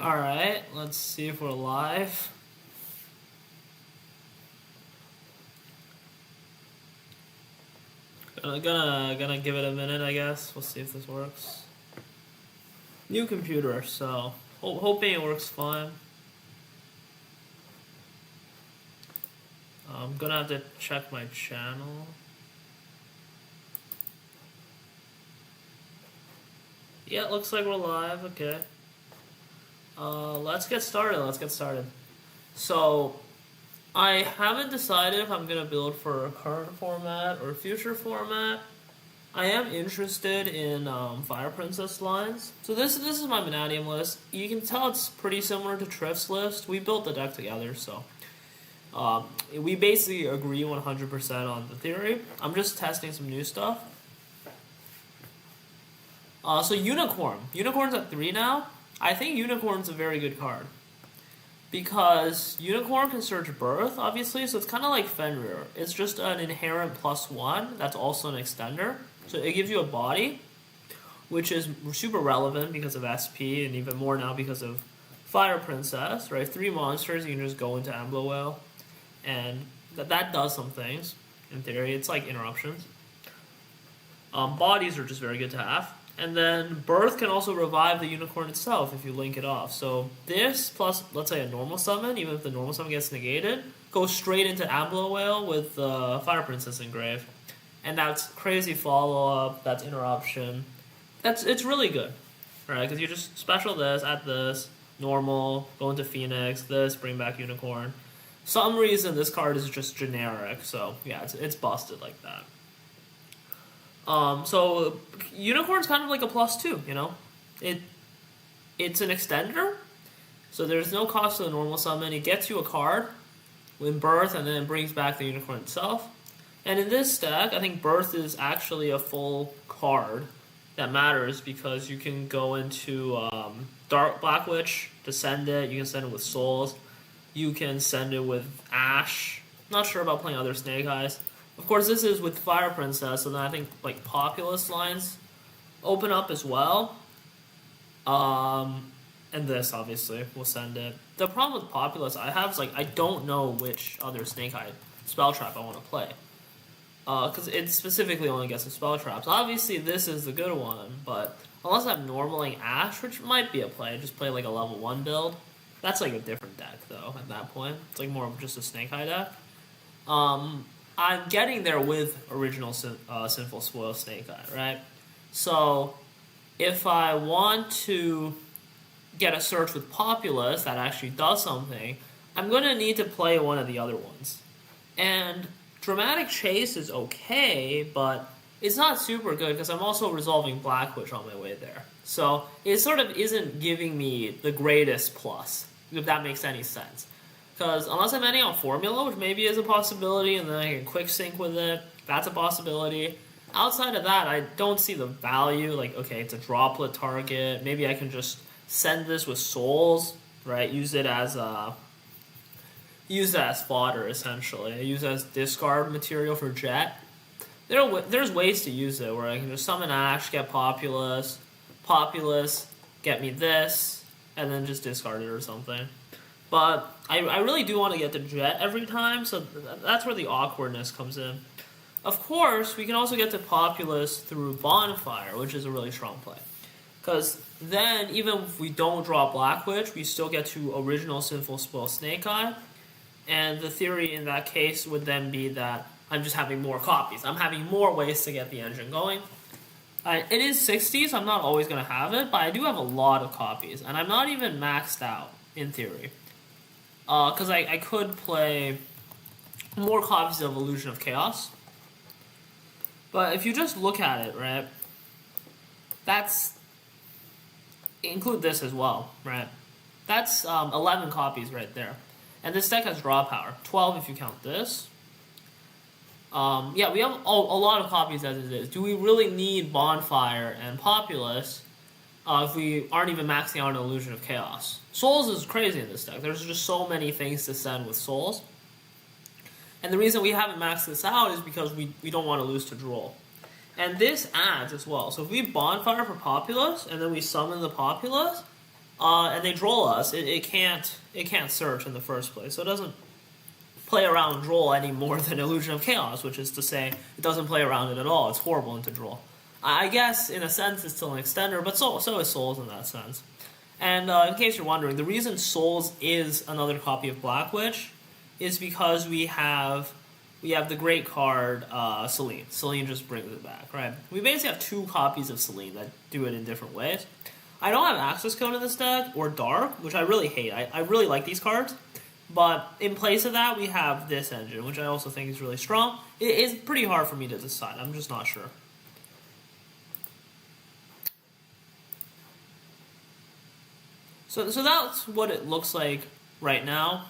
Alright, let's see if we're live. Gonna give it a minute, I guess. We'll see if this works. New computer, so hoping it works fine. I'm gonna have to check my channel. Yeah, it looks like we're live. Okay. Let's get started. So, I haven't decided if I'm gonna build for a current format or future format. I am interested in Fire Princess lines. So this is my Vanadium list. You can tell it's pretty similar to Triff's list. We built the deck together, so we basically agree 100% on the theory. I'm just testing some new stuff. So Unicorn. Unicorn's at 3 now. I think Unicorn's a very good card. Because Unicorn can search Birth, obviously, so it's kind of like Fenrir. It's just an inherent +1 that's also an extender. So it gives you a body, which is super relevant because of SP, and even more now because of Fire Princess, right? 3 monsters, you can just go into Ambler Whale, and that does some things, in theory. It's like interruptions. Bodies are just very good to have. And then Birth can also revive the Unicorn itself if you link it off. So this plus, let's say, a normal summon, even if the normal summon gets negated, goes straight into Ambler Whale with Fire Princess engraved. And that's crazy follow-up, that's interruption. It's really good, right? Because you just special this, add this, normal, go into Phoenix, this, bring back Unicorn. Some reason this card is just generic, so yeah, it's busted like that. So Unicorn's kind of like a +2, you know? It's an extender, so there's no cost to the normal summon. It gets you a card with Birth, and then it brings back the Unicorn itself. And in this deck, I think Birth is actually a full card that matters because you can go into Dark Black Witch to send it. You can send it with Souls. You can send it with Ash. Not sure about playing other Snake Eyes. Of course, this is with Fire Princess, so then I think like Populous lines open up as well. And this, obviously, will send it. The problem with Populous I have is like I don't know which other Snake Eye spell trap I want to play. Because it specifically only gets the spell traps. Obviously, this is the good one, but unless I'm normaling Ash, which might be a play, just play like a level 1 build. That's like a different deck, though, at that point. It's like more of just a Snake Eye deck. I'm getting there with original Sinful Spoil Snake Eye, right? So, if I want to get a search with Populous that actually does something, I'm going to need to play one of the other ones. And Dramatic Chase is okay, but it's not super good because I'm also resolving Black Witch on my way there. So, it sort of isn't giving me the greatest plus, if that makes any sense. Because unless I'm ending on Formula, which maybe is a possibility, and then I can quick sync with it, that's a possibility. Outside of that, I don't see the value. Like, okay, it's a droplet target. Maybe I can just send this with Souls, right? Use it as fodder, essentially. Use it as discard material for Jet. There's ways to use it where I can just summon Ash, get Populous, get me this, and then just discard it or something. But I really do want to get the Jet every time, so that's where the awkwardness comes in. Of course, we can also get to Populous through Bonfire, which is a really strong play. Because then, even if we don't draw Black Witch, we still get to original Sinful Spoil Snake Eye. And the theory in that case would then be that I'm just having more copies. I'm having more ways to get the engine going. It is 60, so I'm not always going to have it, but I do have a lot of copies. And I'm not even maxed out, in theory. Because I could play more copies of Illusion of Chaos. But if you just look at it, right, that's... Include this as well, right? That's 11 copies right there. And this deck has draw power. 12 if you count this. Yeah, we have a lot of copies as it is. Do we really need Bonfire and Populous if we aren't even maxing out an Illusion of Chaos? Souls is crazy in this deck. There's just so many things to send with Souls. And the reason we haven't maxed this out is because we don't want to lose to Droll. And this adds as well. So if we Bonfire for Populous, and then we summon the Populous, and they droll us, it can't search in the first place. So it doesn't play around droll any more than Illusion of Chaos, which is to say it doesn't play around it at all. It's horrible into droll. I guess in a sense it's still an extender, but so is Souls in that sense. And in case you're wondering, the reason Souls is another copy of Black Witch is because we have the great card Celine. Celine just brings it back, right? We basically have 2 copies of Celine that do it in different ways. I don't have Access Code in this deck, or Dark, which I really hate. I really like these cards, but in place of that, we have this engine, which I also think is really strong. It is pretty hard for me to decide. I'm just not sure. So that's what it looks like right now.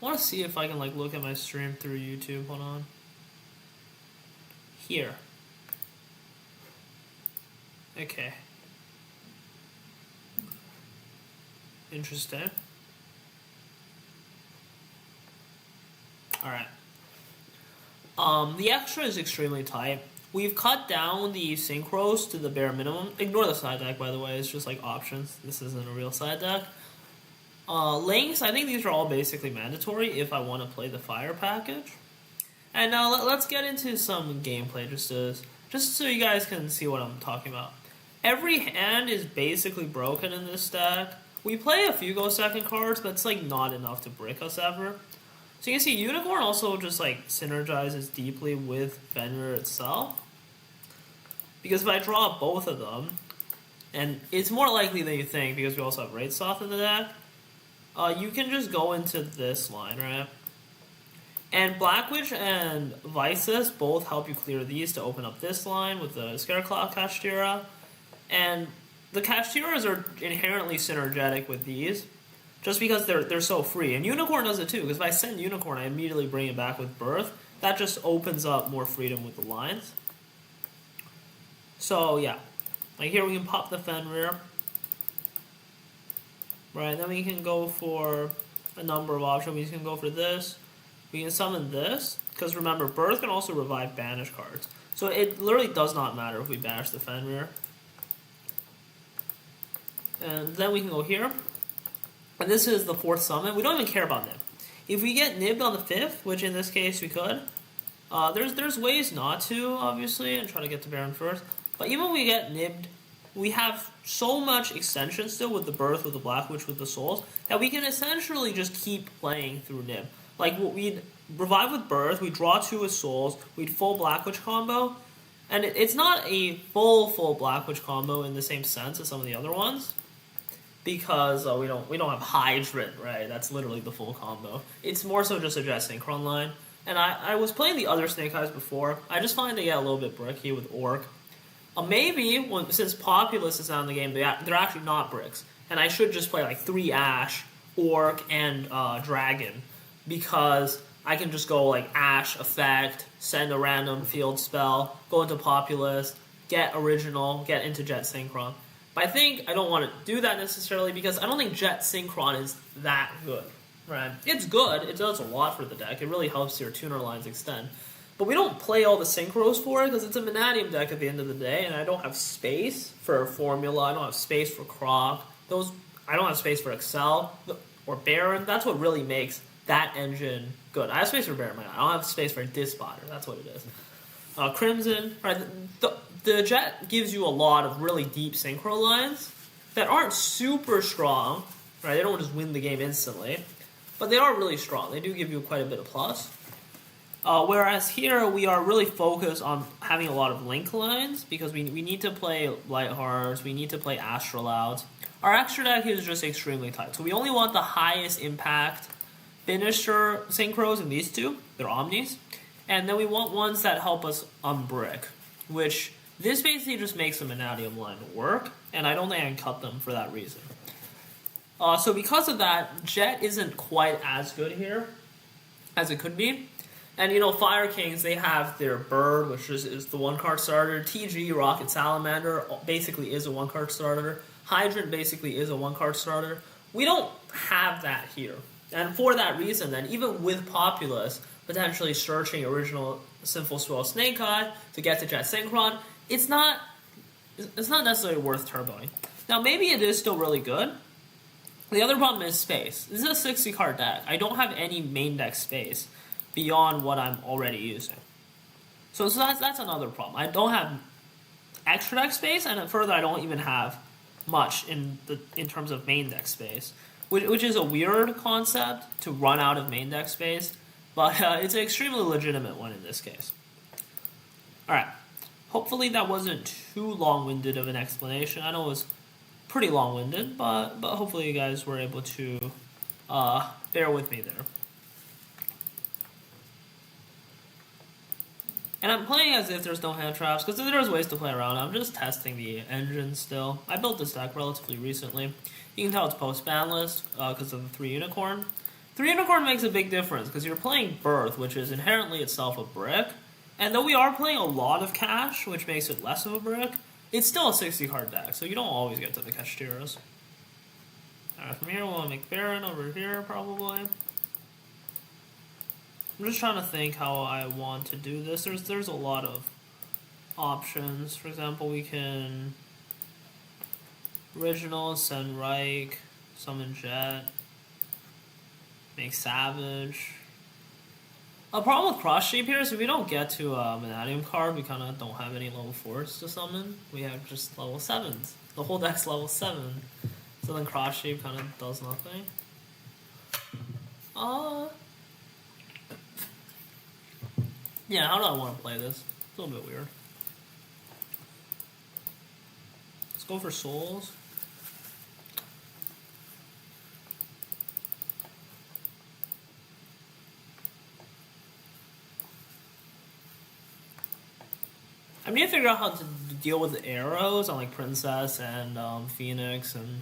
I want to see if I can look at my stream through YouTube. Hold on. Here. Okay. Interesting. Alright. The extra is extremely tight. We've cut down the synchros to the bare minimum. Ignore the side deck, by the way. It's just options. This isn't a real side deck. Links, I think these are all basically mandatory if I want to play the fire package. And now let's get into some gameplay just so you guys can see what I'm talking about. Every hand is basically broken in this deck. We play a few go-second cards, but it's not enough to brick us ever. So you can see Unicorn also just synergizes deeply with Fenrir itself. Because if I draw both of them, and it's more likely than you think because we also have Raid Soth in the deck, you can just go into this line, right? And Black Witch and Vices both help you clear these to open up this line with the Scareclaw Kashtira. And the Kashtiras are inherently synergetic with these, just because they're so free. And Unicorn does it too, because if I send Unicorn, I immediately bring it back with Birth. That just opens up more freedom with the lines. So yeah, here we can pop the Fenrir. Right, then we can go for a number of options. We can go for this. We can summon this, because remember, Birth can also revive banish cards. So it literally does not matter if we banish the Fenrir. And then we can go here. And this is the 4th summon. We don't even care about Nib. If we get Nibbed on the 5th, which in this case we could, there's ways not to, obviously, and try to get to Baron first. But even when we get Nibbed, we have so much extension still with the Birth, with the Black Witch, with the Souls, that we can essentially just keep playing through Nib. We'd revive with Birth, we draw 2 with Souls, we'd full Black Witch combo, and it's not a full Black Witch combo in the same sense as some of the other ones, because we don't have Hydrant, right? That's literally the full combo. It's more so just a Jet Synchron line. And I was playing the other Snake Eyes before. I just find they get a little bit bricky with Orc. Maybe, since Populace is out in the game, they're actually not bricks. And I should just play 3 Ash, Orc, and Dragon. Because I can just go Ash, Effect, send a random field spell, go into Populace, get Original, get into Jet Synchron. But I think I don't want to do that necessarily because I don't think Jet Synchron is that good, right? It's good. It does a lot for the deck. It really helps your tuner lines extend. But we don't play all the synchros for it because it's a Vanadium deck at the end of the day, and I don't have space for Formula. I don't have space for Croc. I don't have space for Excel or Baron. That's what really makes that engine good. I have space for Baron. I don't have space for Dispotter. That's what it is. Crimson, right? The Jet gives you a lot of really deep synchro lines that aren't super strong, right? They don't just win the game instantly, but they are really strong. They do give you quite a bit of plus. Whereas here, we are really focused on having a lot of link lines because we need to play Lighthearts, we need to play Astralouds. Our extra deck is just extremely tight, so we only want the highest impact finisher synchros in these 2. They're Omnis. And then we want ones that help us unbrick, which this basically just makes the Vanadium line work, and I don't think I can cut them for that reason. So because of that, Jet isn't quite as good here as it could be. And, Fire Kings, they have their Bird, which is the 1-card starter. TG, Rocket Salamander, basically is a 1-card starter. Hydrant basically is a 1-card starter. We don't have that here. And for that reason, then, even with Populace potentially searching original Sinful Swell Snake Eye to get to Jet Synchron, it's not it's not necessarily worth turboing. Now, maybe it is still really good. The other problem is space. This is a 60 card deck. I don't have any main deck space beyond what I'm already using. So that's another problem. I don't have extra deck space, and further, I don't even have much in terms of main deck space, which is a weird concept to run out of main deck space, but it's an extremely legitimate one in this case. All right. Hopefully that wasn't too long-winded of an explanation. I know it was pretty long-winded, but hopefully you guys were able to bear with me there. And I'm playing as if there's no hand traps, because there's ways to play around. I'm just testing the engine still. I built this deck relatively recently. You can tell it's post-ban list because of the 3 Unicorn. 3 Unicorn makes a big difference, because you're playing Birth, which is inherently itself a brick. And though we are playing a lot of cash, which makes it less of a brick, it's still a 60 card deck, so you don't always get to the Kashiras. Alright, from here we'll make Baron over here, probably. I'm just trying to think how I want to do this. There's a lot of options. For example, we can original, send Reich, summon Jet, make Savage. A problem with Cross Shape here is if we don't get to a Vanadium card, we kind of don't have any level 4s to summon. We have just level 7s. The whole deck's level 7. So then Cross Shape kind of does nothing. Yeah, how do I want to play this? It's a little bit weird. Let's go for Souls. I need to figure out how to deal with the arrows on like Princess and Phoenix and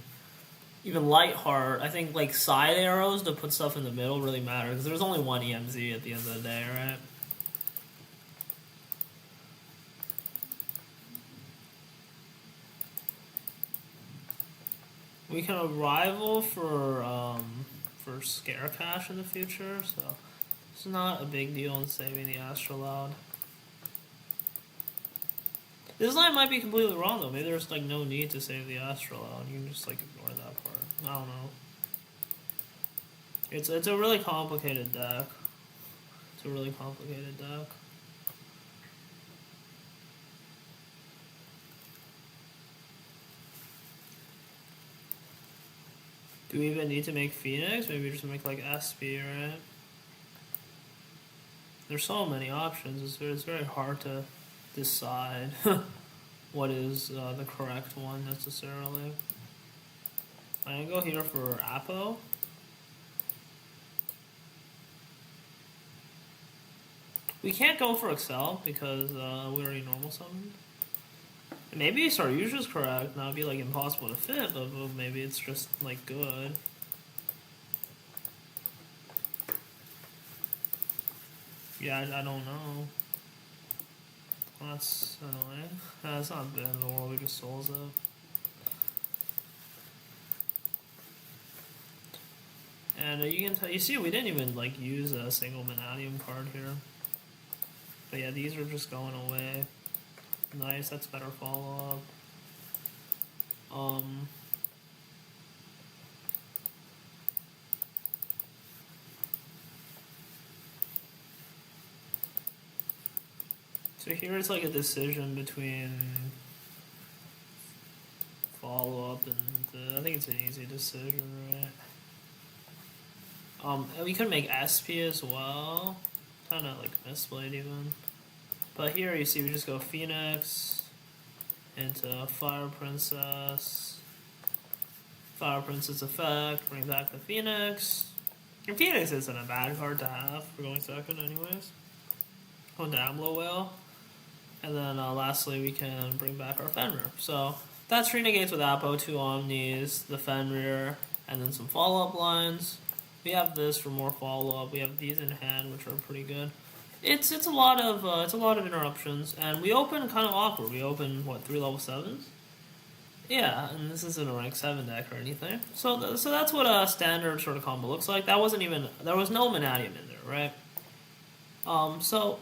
even Lightheart. I think like side arrows to put stuff in the middle really matter because there's only one EMZ at the end of the day, right? We can rival for Scare Cash in the future, so it's not a big deal in saving the Astrolabe. This line might be completely wrong though. Maybe there's like no need to save the Astrolabe. You can just like ignore that part. I don't know. It's a really complicated deck. It's a really complicated deck. Do we even need to make Phoenix? Maybe just make like SP, right? There's so many options. It's very hard to decide what is the correct one necessarily. I'm gonna go here for Apo. We can't go for Excel because we already normal summoned. Maybe Saryuja is correct, not be like impossible to fit, but maybe it's just like good. Yeah, I don't know. That's annoying. That's not bad in the world, we just souls it. And you see we didn't even like use a single Vanadium card here. But yeah, these are just going away. Nice, that's better follow-up. So here it's like a decision between follow-up and I think it's an easy decision, right? We could make SP as well. Kind of like Mistblade even. But here you see we just go Phoenix into Fire Princess effect, bring back the Phoenix. And Phoenix isn't a bad card to have for going second anyways. Going to Amlo Whale. And then lastly we can bring back our Fenrir. So that's 3 negates with Apo, 2 Omnis, the Fenrir, and then some follow-up lines. We have this for more follow-up. We have these in hand, which are pretty good. It's a lot of interruptions, and we open kind of awkward. We open what 3 level 7s? Yeah, and this isn't a rank 7 deck or anything. So that's what a standard sort of combo looks like. There was no Vanadium in there, right? So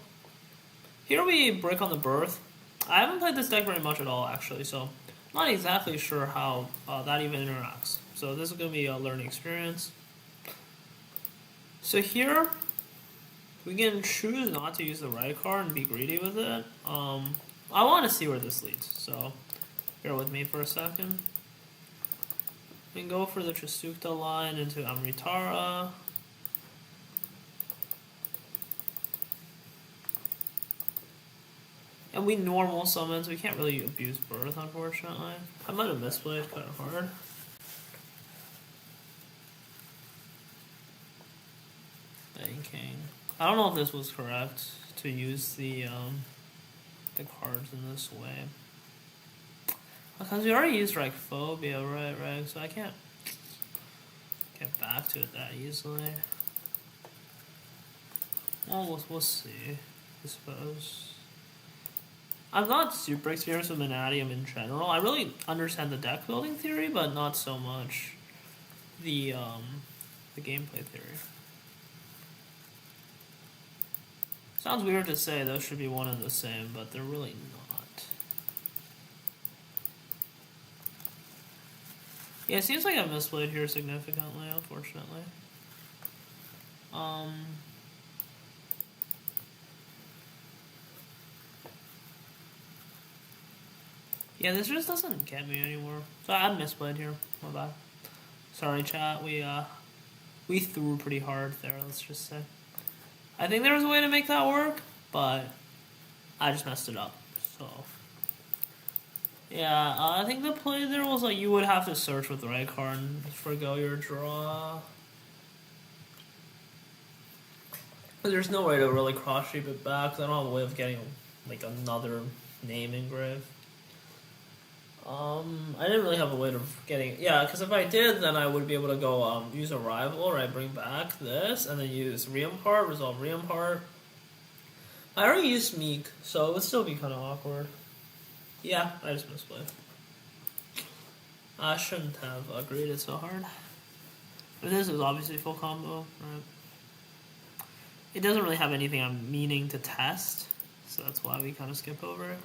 here we brick on the Birth. I haven't played this deck very much at all, actually, so I'm not exactly sure how that even interacts. So this is going to be a learning experience. So here, we can choose not to use the right card and be greedy with it. I want to see where this leads, so bear with me for a second. We can go for the Trasukta line into Amritara. And we normal summon, so we can't really abuse Birth, unfortunately. I might have misplayed kind of hard. Thinking. I don't know if this was correct to use the cards in this way. Because we already used Phobia, right? So I can't get back to it that easily. Well, we'll see, I suppose. I'm not super experienced with Manatium in general. I really understand the deck building theory, but not so much the gameplay theory. Sounds weird to say those should be one and the same, but they're really not. Yeah, it seems like I've misplayed here significantly, unfortunately. Yeah, this just doesn't get me anymore. So I misplayed here. My bad. Sorry, chat. We threw pretty hard there, let's just say. I think there was a way to make that work, but I just messed it up. So yeah, I think the play there was like you would have to search with the right card and forgo your draw. But there's no way to really cross shape it back, because I don't have a way of getting like another name engraved. I didn't really have a way of getting... Yeah, because if I did, then I would be able to go use a rival, right? Bring back this, and then use Reampart, resolve Reampart. I already used Meek, so it would still be kind of awkward. Yeah, I just misplayed. I shouldn't have graded so hard. But this is obviously full combo, right? It doesn't really have anything I'm meaning to test, so that's why we kind of skip over it.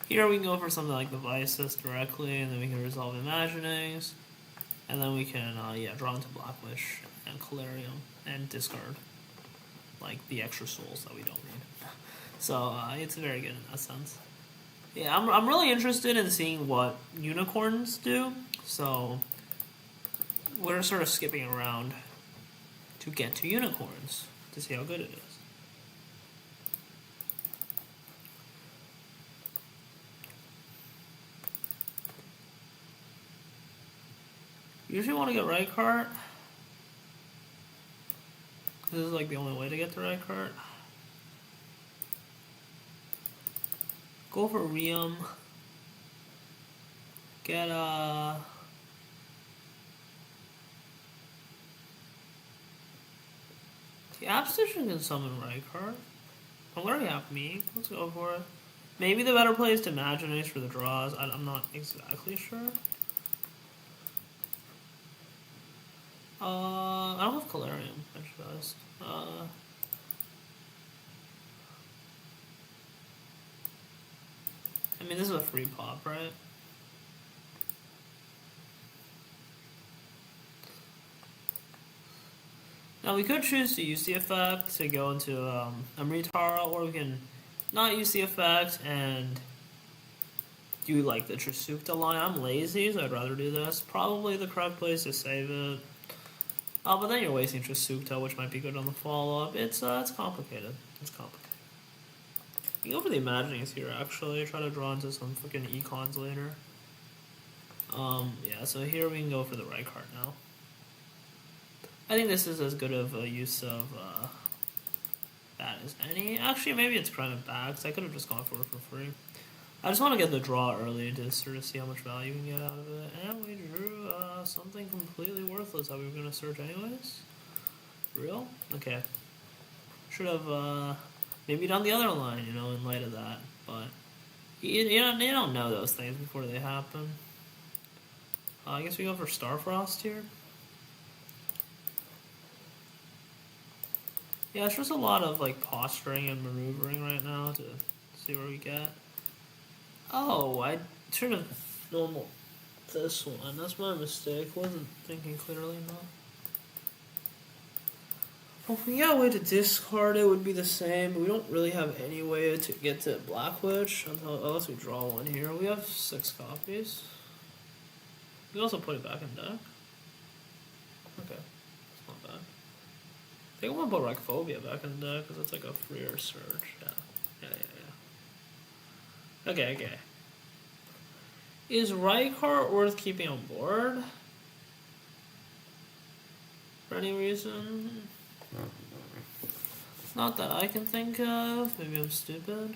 Here we can go for something like the Vices directly, and then we can resolve Imaginings, and then we can, draw into Blackwish and Calarium, and discard, like, the extra souls that we don't need. So, it's very good in that sense. Yeah, I'm really interested in seeing what unicorns do, so we're sort of skipping around to get to unicorns, to see how good it is. Usually want to get right card. This is like the only way to get the right card. Go for Riem. Get the Abstition can summon right card. I already have me. Let's go for it. Maybe the better play is to Imaginate for the draws. I'm not exactly sure. I don't have Calarium, I suppose. I mean, this is a free pop, right? Now, we could choose to use the effect to go into Amritara, or we can not use the effect and do, like, the Trasukta line. I'm lazy, so I'd rather do this. Probably the correct place to save it. But then you're wasting Trasukta, which might be good on the follow-up. It's complicated. It's complicated. You can go for the Imaginings here, actually. Try to draw into some freaking econs later. Yeah, so here we can go for the right card now. I think this is as good of a use of that as any. Actually, maybe it's prime it back, because I could have just gone for it for free. I just want to get the draw early to sort of see how much value we can get out of it. And we drew something completely worthless that we were going to search anyways. Real? Okay. Should have maybe done the other line, in light of that. But you don't know those things before they happen. I guess we go for Starfrost here. Yeah, it's just a lot of like posturing and maneuvering right now to see where we get. Oh, I should have normal this one. That's my mistake. Wasn't thinking clearly enough. Well, if we got a way to discard it, would be the same. But we don't really have any way to get to Black Witch unless we draw one here. We have 6 copies. We can also put it back in deck. Okay, that's not bad. I think I want to put Ryphobia back in deck because it's like a freer search. Yeah. Okay. Is Rykart worth keeping on board? For any reason? Not that I can think of. Maybe I'm stupid.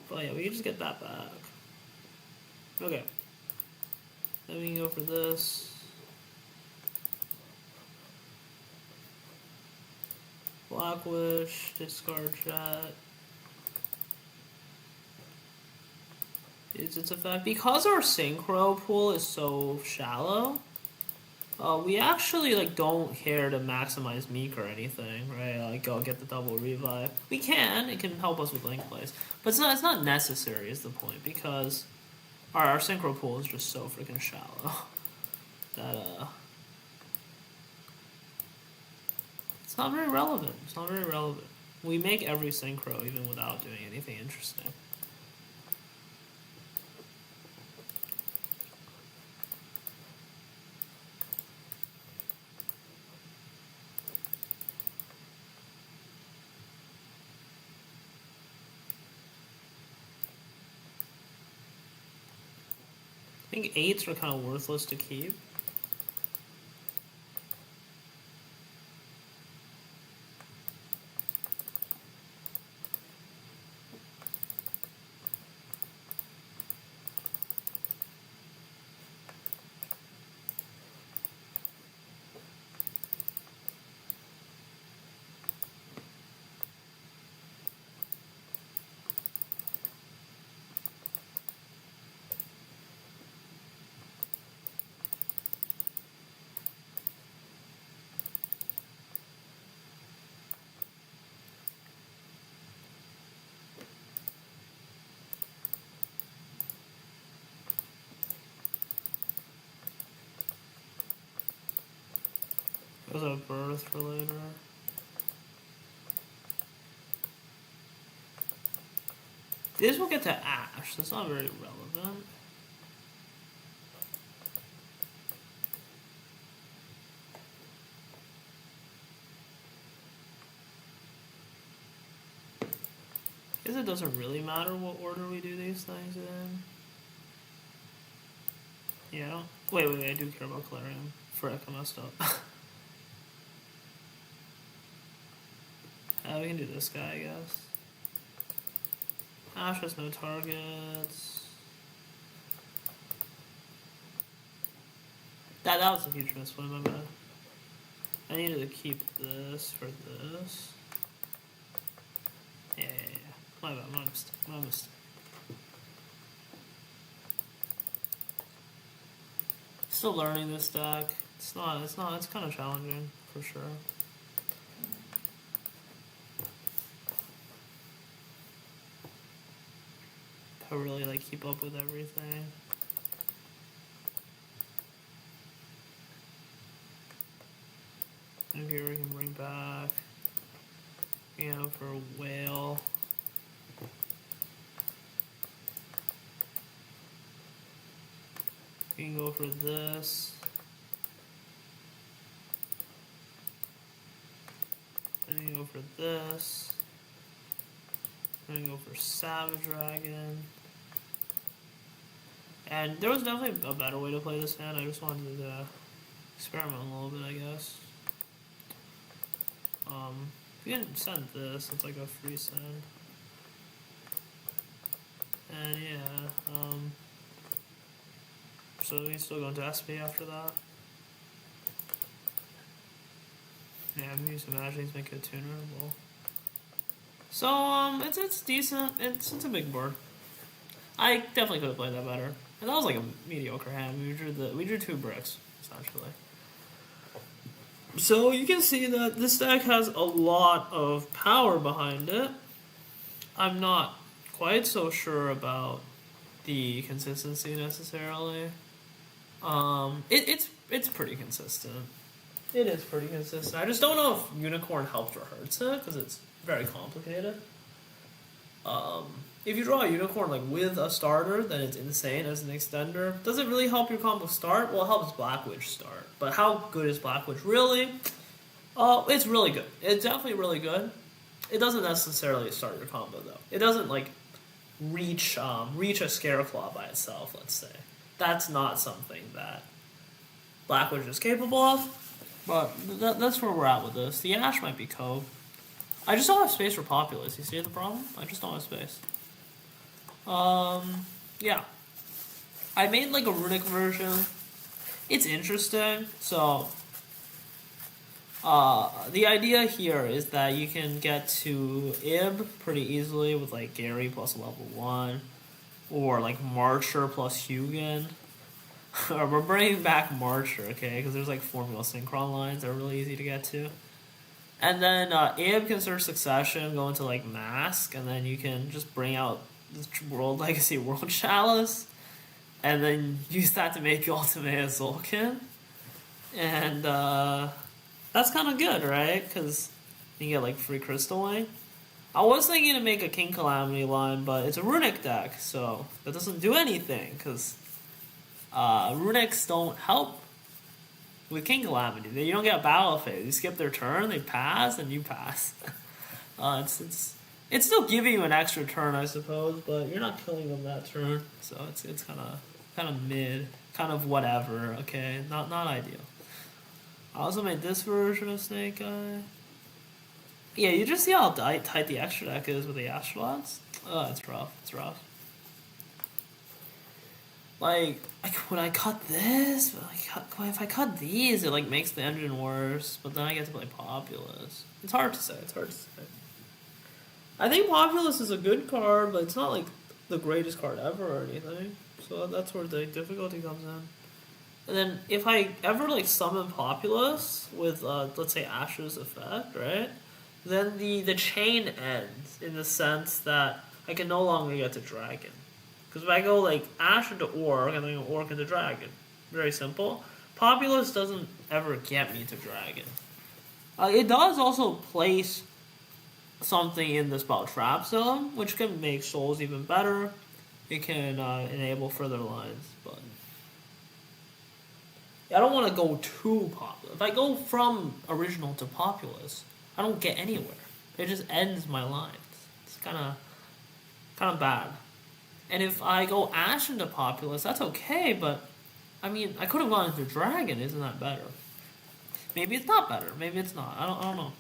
But yeah, we can just get that back. Okay. Then we can go for this. Black Wish, discard chat. Is its effect. Because our synchro pool is so shallow, we actually like don't care to maximize Meek or anything, right? Like go get the double revive. We can, it can help us with link plays. But it's not necessary is the point, because our synchro pool is just so freaking shallow that it's not very relevant. We make every synchro even without doing anything interesting. I think 8s are kind of worthless to keep. There's a birth for later. This will get to Ash. That's not very relevant. I guess it doesn't really matter what order we do these things in. Yeah, I don't... Wait, I do care about Clarion. Frick, I messed up. We can do this guy, I guess. Ash has no targets. That was a huge misplay, my bad. I needed to keep this for this. Yeah. My bad, my mistake. Still learning this deck. It's kind of challenging, for sure. To really, like, keep up with everything. And here we can bring back, for a whale. We can go for this. And you can go for this. And you go for Savage Dragon. And there was definitely a better way to play this hand. I just wanted to experiment a little bit, I guess. You can send this. It's like a free send. And yeah, so we still go into SP after that. Yeah, I'm using Imaginings to make it a tuner. Well, so it's decent. It's a big board. I definitely could have played that better. And that was like a mediocre hand. We drew 2 bricks essentially. So you can see that this deck has a lot of power behind it. I'm not quite quite so sure about the consistency necessarily. It's pretty consistent. It is pretty consistent. I just don't know if Unicorn helps or hurts it because it's very complicated. If you draw a Unicorn like with a starter, then it's insane as an extender. Does it really help your combo start? Well, it helps Black Witch start. But how good is Black Witch really? It's really good. It's definitely really good. It doesn't necessarily start your combo though. It doesn't like reach a Scareclaw by itself. Let's say that's not something that Black Witch is capable of. But that's where we're at with this. The Ash might be Cove. I just don't have space for Populace. You see the problem? I just don't have space. Yeah. I made like a Runic version. It's interesting. So, the idea here is that you can get to Ib pretty easily with like Gary plus level 1. Or like Marcher plus Hugin. We're bringing back Marcher, okay? Because there's like Formula Synchron lines that are really easy to get to. And then Ib can search Succession, go into like Mask, and then you can just bring out this World Legacy World Chalice, and then use that to make Ultimate Zolkin. And that's kind of good, right? Because you get like free Crystal Wing. I was thinking to make a King Calamity line, but it's a Runic deck, so that doesn't do anything, because Runics don't help with King Calamity. You don't get a battle phase. You skip their turn, they pass, and you pass. It's still giving you an extra turn, I suppose, but you're not killing them that turn. So it's kind of mid, kind of whatever. Okay, not ideal. I also made this version of Snake Eye. Yeah, you just see how tight the extra deck is with the Astrolats. Oh, it's rough. It's rough. Like when I cut this, if I cut these, it like makes the engine worse. But then I get to play Populous. It's hard to say. I think Populous is a good card, but it's not like the greatest card ever or anything. So that's where the difficulty comes in. And then if I ever like summon Populous with let's say Ash's effect, right? Then the chain ends in the sense that I can no longer get to Dragon. Because if I go like Ash into Orc and then Orc into Dragon, very simple. Populous doesn't ever get me to Dragon. It does also place something in the spell Trap Zone, which can make Souls even better. It can enable further lines, but I don't want to go too Populous. If I go from original to Populous, I don't get anywhere. It just ends my lines. It's kind of bad. And if I go Ash into Populous, that's okay, but I mean, I could have gone into Dragon. Isn't that better? Maybe it's not better. Maybe it's not. I don't know.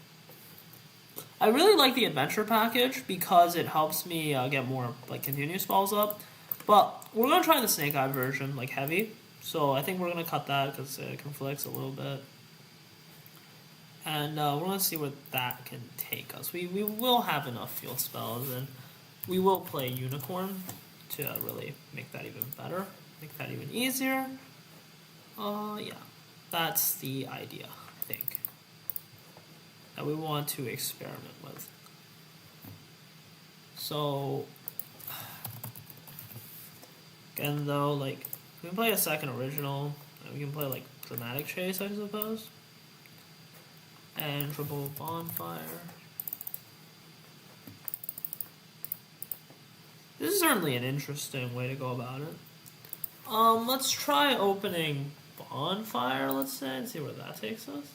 I really like the Adventure package because it helps me get more like continuous spells up. But we're gonna try the Snake Eye version, like heavy. So I think we're gonna cut that because it conflicts a little bit. And we're gonna see where that can take us. We will have enough field spells, and we will play Unicorn to really make that even better, make that even easier. Yeah, that's the idea, I think, that we want to experiment with. So, again though, like, we can play a second original, and we can play like Dramatic Chase, I suppose, and Triple Bonfire. This is certainly an interesting way to go about it. Let's try opening Bonfire, let's say, and see where that takes us.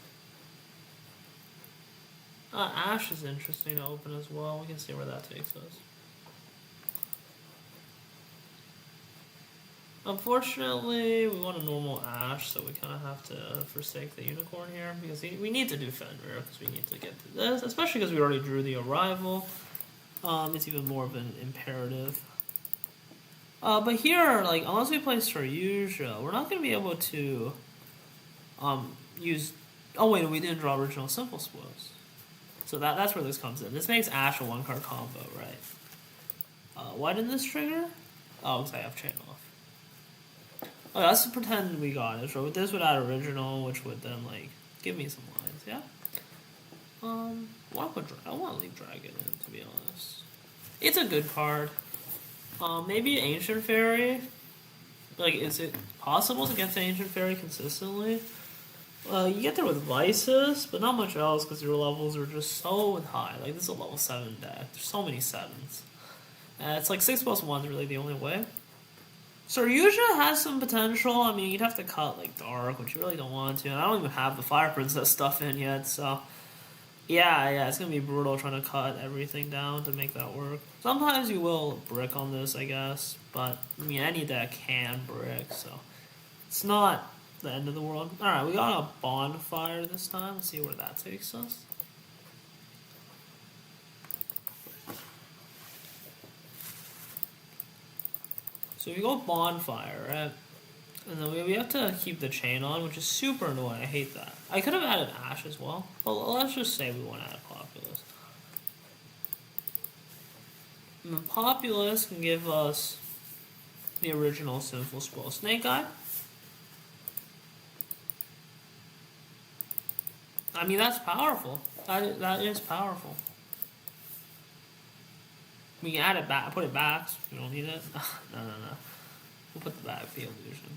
Ash is interesting to open as well. We can see where that takes us. Unfortunately, we want a normal Ash, so we kind of have to forsake the Unicorn here, because we need to do Fenrir, because we need to get to this, especially because we already drew the Arrival. It's even more of an imperative. But here, like, unless we play Sir Yugioh, we're not going to be able to use... Oh wait, we didn't draw original Simple Spoils. So that's where this comes in. This makes Ash a one-card combo, right? Why didn't this trigger? Oh, because I have Chain Off. Oh, let's pretend we got it. So with this would add original, which would then, like, give me some lines, yeah? I want to leave Dragon in, to be honest. It's a good card. Maybe Ancient Fairy. Like, is it possible to get to Ancient Fairy consistently? You get there with Vices, but not much else because your levels are just so high. Like, this is a level 7 deck. There's so many 7s. It's like 6 plus 1 is really the only way. Saryuja has some potential. I mean, you'd have to cut, like, Dark, which you really don't want to. And I don't even have the Fire Princess stuff in yet, so... Yeah, it's gonna be brutal trying to cut everything down to make that work. Sometimes you will brick on this, I guess. But, I mean, any deck can brick, so... It's not the end of the world. Alright, we got a Bonfire this time. Let's see where that takes us. So we go Bonfire, right? And then we have to keep the chain on, which is super annoying. I hate that. I could have added Ash as well. But let's just say we want to add Populous. And the Populous can give us the original Sinful Scroll Snake Eye. I mean, that's powerful. That is powerful. We can add it back, put it back. We don't need it. No. We'll put the back field illusion.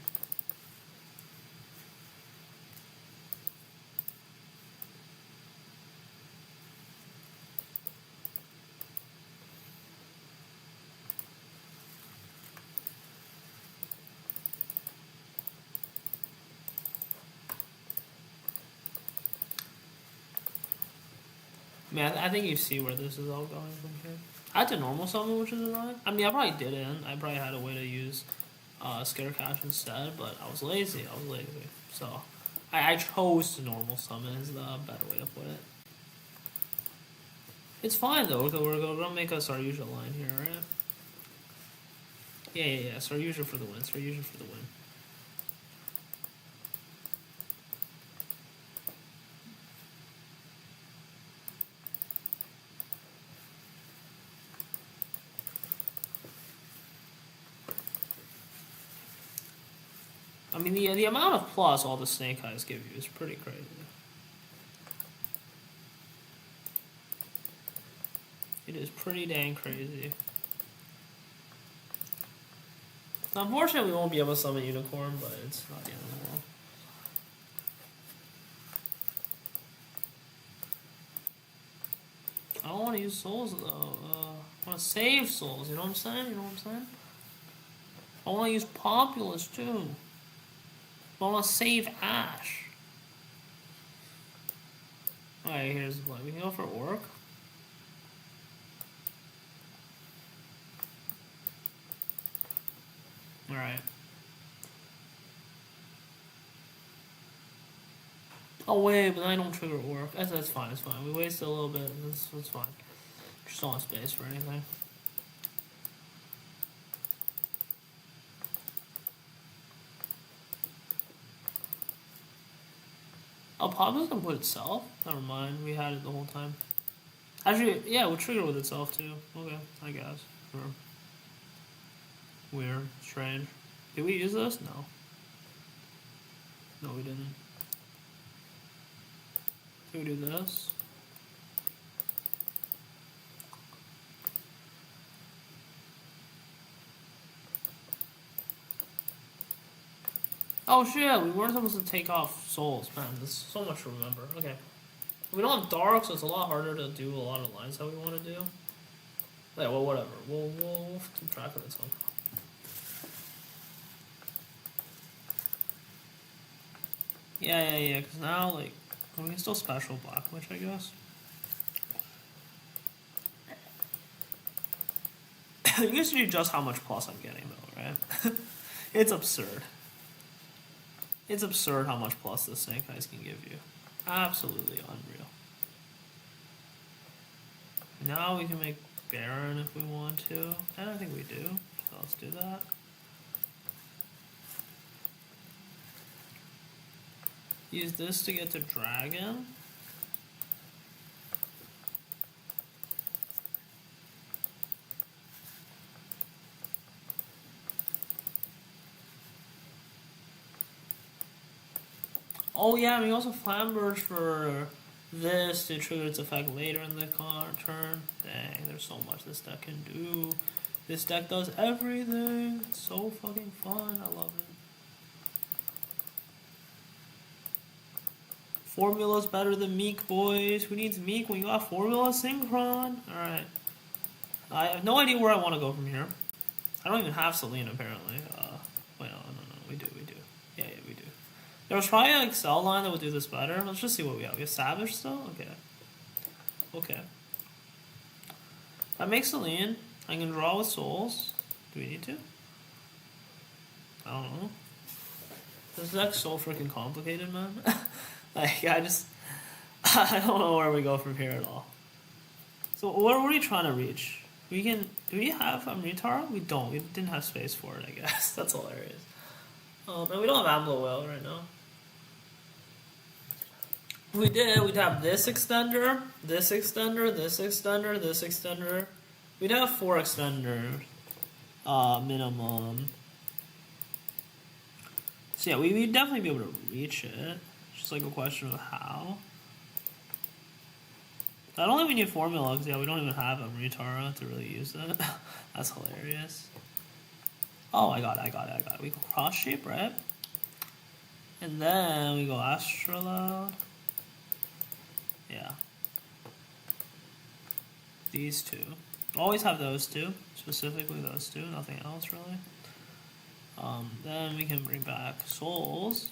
I mean, I think you see where this is all going from here. I had to normal summon, which is annoying. I mean, I probably didn't. I probably had a way to use Scare Cash instead, but I was lazy. So, I chose to normal summon is the better way to put it. It's fine, though, because we're going to make a Saryuja line here, right? Yeah. Saryuja for the win. Saryuja for the win. I mean, the amount of plus all the Snake Eyes give you is pretty crazy. It is pretty dang crazy. Unfortunately, we won't be able to summon Unicorn, but it's not the end of the world. I don't want to use souls, though. I want to save souls, you know what I'm saying? I want to use Populous, too. I want to save Ash. Alright, here's the plan. We can go for Orc. Alright. Oh wait, but I don't trigger Orc. That's fine, it's fine. We wasted a little bit, that's fine. Just don't have space for anything. Oh, Populous can put itself? Never mind, we had it the whole time. Actually, yeah, we'll trigger with itself too. Okay, I guess. Sure. Weird. Strange. Did we use this? No. No, we didn't. Can we do this? Oh shit, we weren't supposed to take off souls. Man, there's so much to remember. Okay. We don't have Dark, so it's a lot harder to do a lot of lines that we want to do. Yeah, well, whatever. We'll keep track of it somehow. Yeah, because now, like, we can still special Black Witch, I guess. You can see just how much plus I'm getting, though, right? It's absurd. It's absurd how much plus the Snake Eyes can give you. Absolutely unreal. Now we can make Baron if we want to. And I think we do. So let's do that. Use this to get to Dragon. Oh yeah, we also Flamberge for this to trigger its effect later in the turn. Dang, there's so much this deck can do. This deck does everything. It's so fucking fun. I love it. Formula's better than Meek, boys. Who needs Meek when you got Formula Synchron? Alright. I have no idea where I want to go from here. I don't even have Selene, apparently. Wait, no, we do. Yeah, we do. There was probably an Excel line that would do this better. Let's just see what we have. We have Savage still? Okay. I make Selene. I can draw with Souls. Do we need to? I don't know. This deck's so freaking complicated, man. Like, I don't know where we go from here at all. So, what are we trying to reach? Do we have Amritara? We don't. We didn't have space for it, I guess. That's hilarious. And we don't have Amblo Whale right now. If we did, we'd have this extender, this extender, this extender, this extender. We'd have 4 extenders, minimum. So yeah, we'd definitely be able to reach it. It's just like a question of how. I don't think we need formula because, yeah, we don't even have a Amritara to really use it. That's hilarious. Oh, I got it. We go cross shape, right? And then we go Astrolabe. Yeah. These two. Always have those two. Specifically those two. Nothing else, really. Then we can bring back Souls.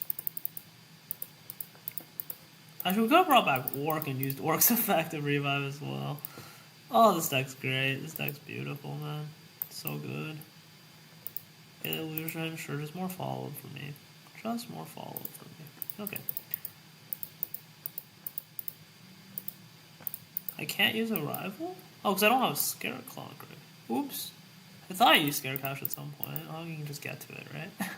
Actually, we could have brought back Orc and used Orc's effective revive as well. Oh, this deck's great. This deck's beautiful, man. It's so good. Get Illusion. Sure, just more follow-up for me. Just more follow-up for me. Okay. I can't use a rival? Oh, because I don't have Scarab Clonker. Oops. I thought I used Scarab Cash at some point. Oh, you can just get to it, right?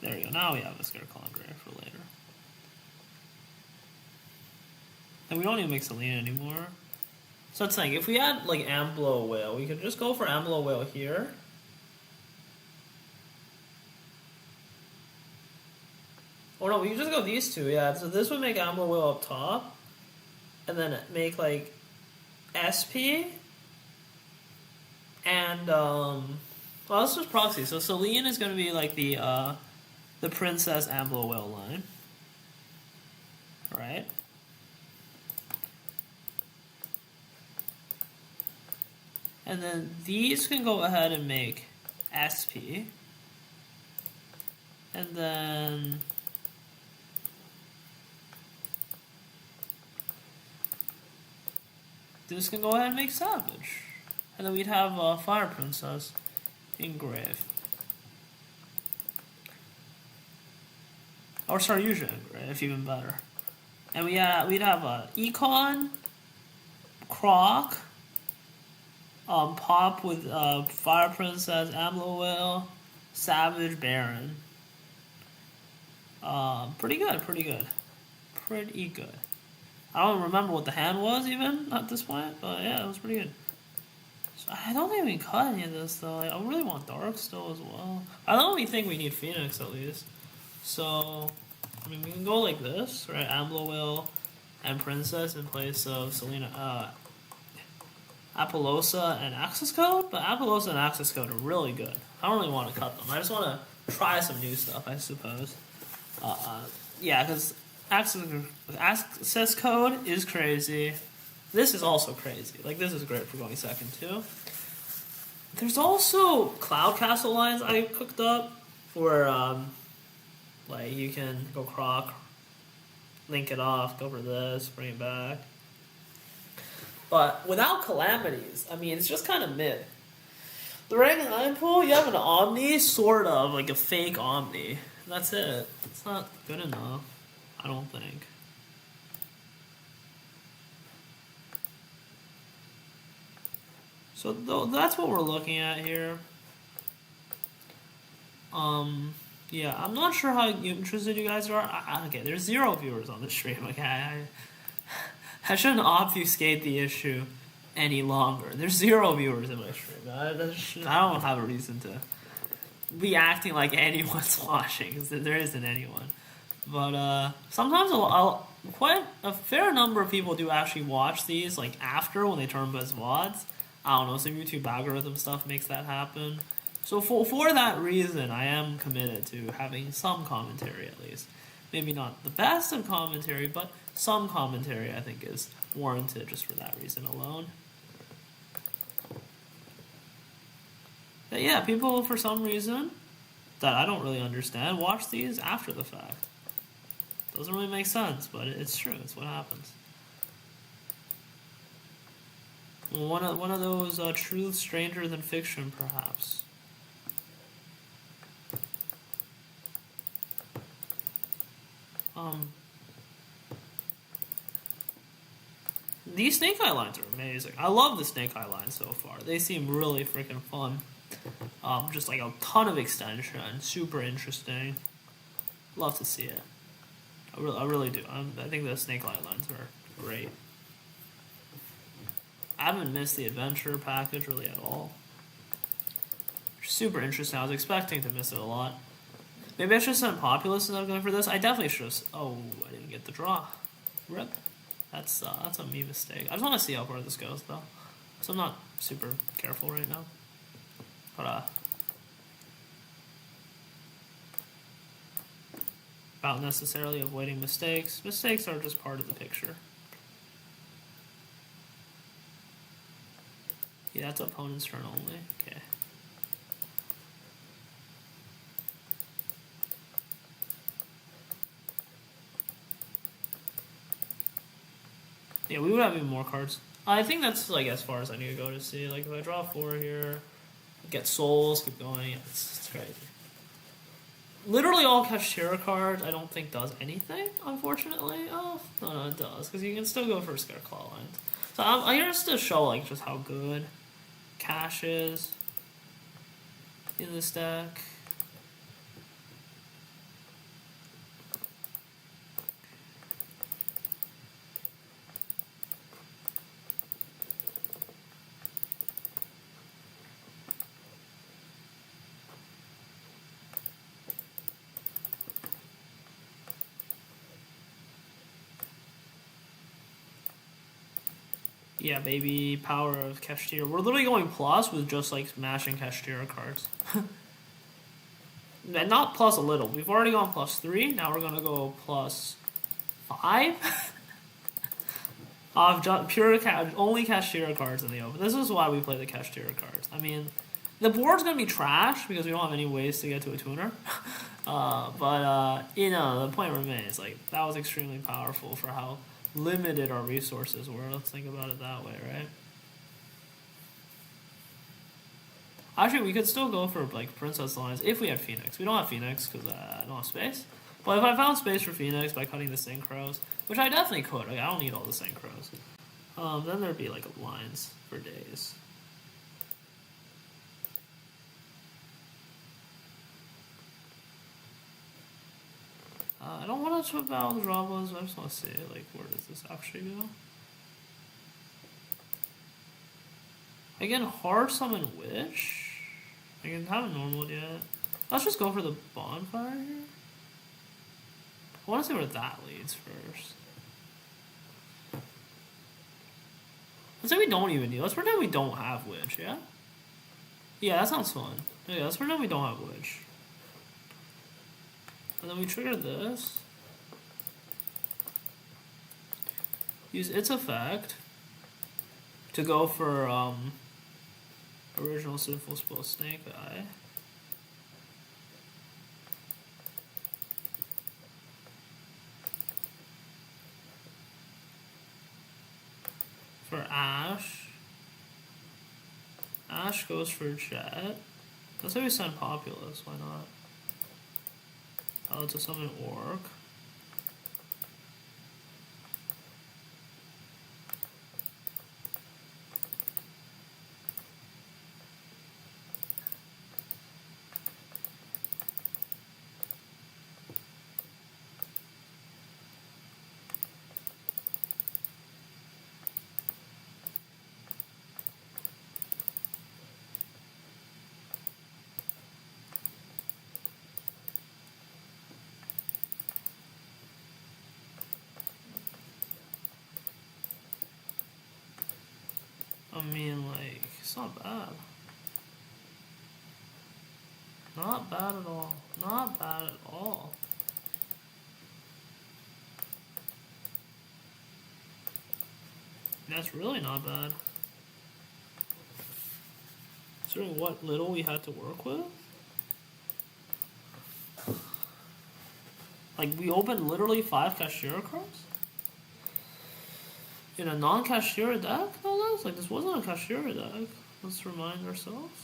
There we go. Now we have a Scarab Clonker for later. And we don't even make Selene anymore. So it's like, if we had, like, Amblo Whale, we could just go for Amblo Whale here. Oh no, we could just go these two, yeah. So this would make Amblo Whale up top. And then make, like, SP. And, well, let's just proxy. So Selene is going to be, like, the Princess Amblo Whale line. Right? And then these can go ahead and make SP. And then this can go ahead and make Savage. And then we'd have Fire Princess engrave. Or sorry, usually engrave, even better. And we'd have Econ, Croc, Pop with Fire Princess, Amblo Whale, Savage, Baron. Pretty good. I don't remember what the hand was even at this point, but yeah, it was pretty good. So I don't think we cut any of this though. Like, I really want Dark still as well. I don't even think we need Phoenix at least. So, I mean, we can go like this, right? Amblo Whale and Princess in place of Selena, Apollosa and Access Code, but Apollosa and Access Code are really good. I don't really want to cut them. I just want to try some new stuff, I suppose. Yeah, because Access Code is crazy. This is also crazy. Like, this is great for going second, too. There's also Cloud Castle lines I cooked up where, like, you can go Croc, link it off, go for this, bring it back. But without Calamities, I mean, it's just kind of mid. The rank 9 pool, you have an Omni, sort of, like a fake Omni. That's it. It's not good enough, I don't think. So that's what we're looking at here. Yeah, I'm not sure how interested you guys are. Okay, there's 0 viewers on the stream. Okay, I shouldn't obfuscate the issue any longer. There's 0 viewers in my stream. I don't have a reason to be acting like anyone's watching, because there isn't anyone. But sometimes quite a fair number of people do actually watch these like after when they turn them as VODs. I don't know, some YouTube algorithm stuff makes that happen. So for that reason, I am committed to having some commentary at least. Maybe not the best of commentary, but some commentary I think is warranted just for that reason alone. But yeah, people for some reason that I don't really understand watch these after the fact. Doesn't really make sense, but it's true. It's what happens. One of those truths stranger than fiction, perhaps. These snake eye lines are amazing. I love the snake eye lines so far. They seem really freaking fun. Just like a ton of extension, super interesting. Love to see it. I really do. I think the snake eye lines are great. I haven't missed the adventure package really at all. Super interesting. I was expecting to miss it a lot. Maybe I should have sent Populous instead of going for this. I definitely should have. Oh, I didn't get the draw. Rip. That's a me mistake. I just want to see how far this goes though, so I'm not super careful right now. But about necessarily avoiding mistakes. Mistakes are just part of the picture. Yeah, that's opponent's turn only. Okay. Yeah, we would have even more cards. I think that's like as far as I need to go to see. Like if I draw 4 here, get souls, keep going. Yeah, it's crazy. Literally all Kashtira cards I don't think does anything, unfortunately. Oh, no, it does. Because you can still go for Scare Claw lines. So I'm here just to show like just how good Cash is in this deck. Yeah, baby, power of Kashtira. We're literally going plus with just like mashing Kashtira cards. And not plus a little. We've already gone plus 3. Now we're gonna go plus 5. Only Kashtira cards in the open. This is why we play the Kashtira cards. I mean, the board's gonna be trash because we don't have any ways to get to a tuner. But you know, the point remains. Like that was extremely powerful for how limited our resources were. Let's think about it that way, right? Actually, we could still go for like Princess lines if we had Phoenix. We don't have Phoenix because I don't have space. But if I found space for Phoenix by cutting the Synchros, which I definitely could. Like, I don't need all the Synchros. Then there'd be like lines for days. I don't want to talk about the Drabas, I just want to see, like, where does this actually go? Again, hard summon Witch? I haven't normaled yet. Let's just go for the Bonfire here. I want to see where that leads first. Let's say we don't even need. Let's pretend we don't have Witch, yeah? Yeah, that sounds fun. Yeah, let's pretend we don't have Witch. And then we trigger this. Use its effect to go for original Sinful Spell Snake Eye. For Ash. Ash goes for Jet. Let's say we send Populous, why not? To summon Orc. mean, like, it's not bad. Not bad at all. Not bad at all. That's really not bad. Considering what little we had to work with. Like, we opened literally 5 Kashtira cards? In a non-Kashtira deck, no less? Like, this wasn't a Kashtira deck. Let's remind ourselves.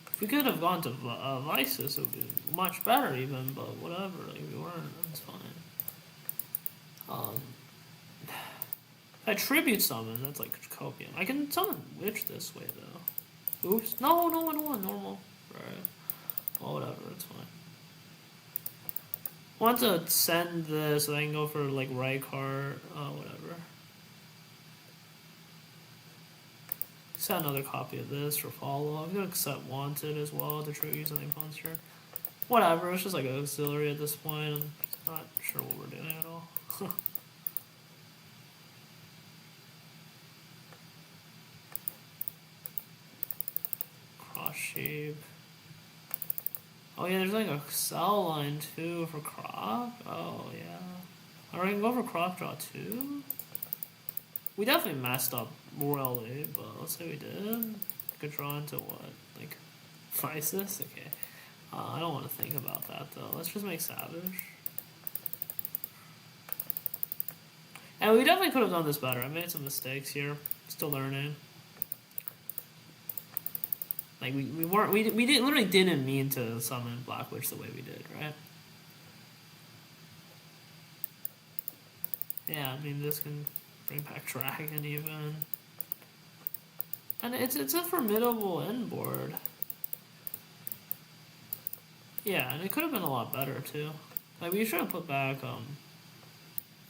If we could have gone to Vices, it would be much better even, but whatever. Like, we weren't. That's fine. If I tribute summon, that's like copium. I can summon Witch this way, though. Oops. No, no, no, normal. Right. Well, whatever, it's fine. I want to send this so I can go for, like, right card, whatever. Set another copy of this for follow. I'm gonna set Wanted as well to trigger something monster. Whatever, it's just like an auxiliary at this point. I'm not sure what we're doing at all. Cross shape. Oh yeah, there's like a cell line too for Croc. Oh yeah. Or I can go for Croc draw too. We definitely messed up royally, but let's say we did. Could draw into what? Like, Vices? Okay. I don't want to think about that though. Let's just make Savage. And we definitely could have done this better. I made some mistakes here. Still learning. Like, we literally didn't mean to summon Black Witch the way we did, right? Yeah, I mean, this can bring back Dragon even. And it's a formidable end board. Yeah, and it could have been a lot better too. Like, we should have put back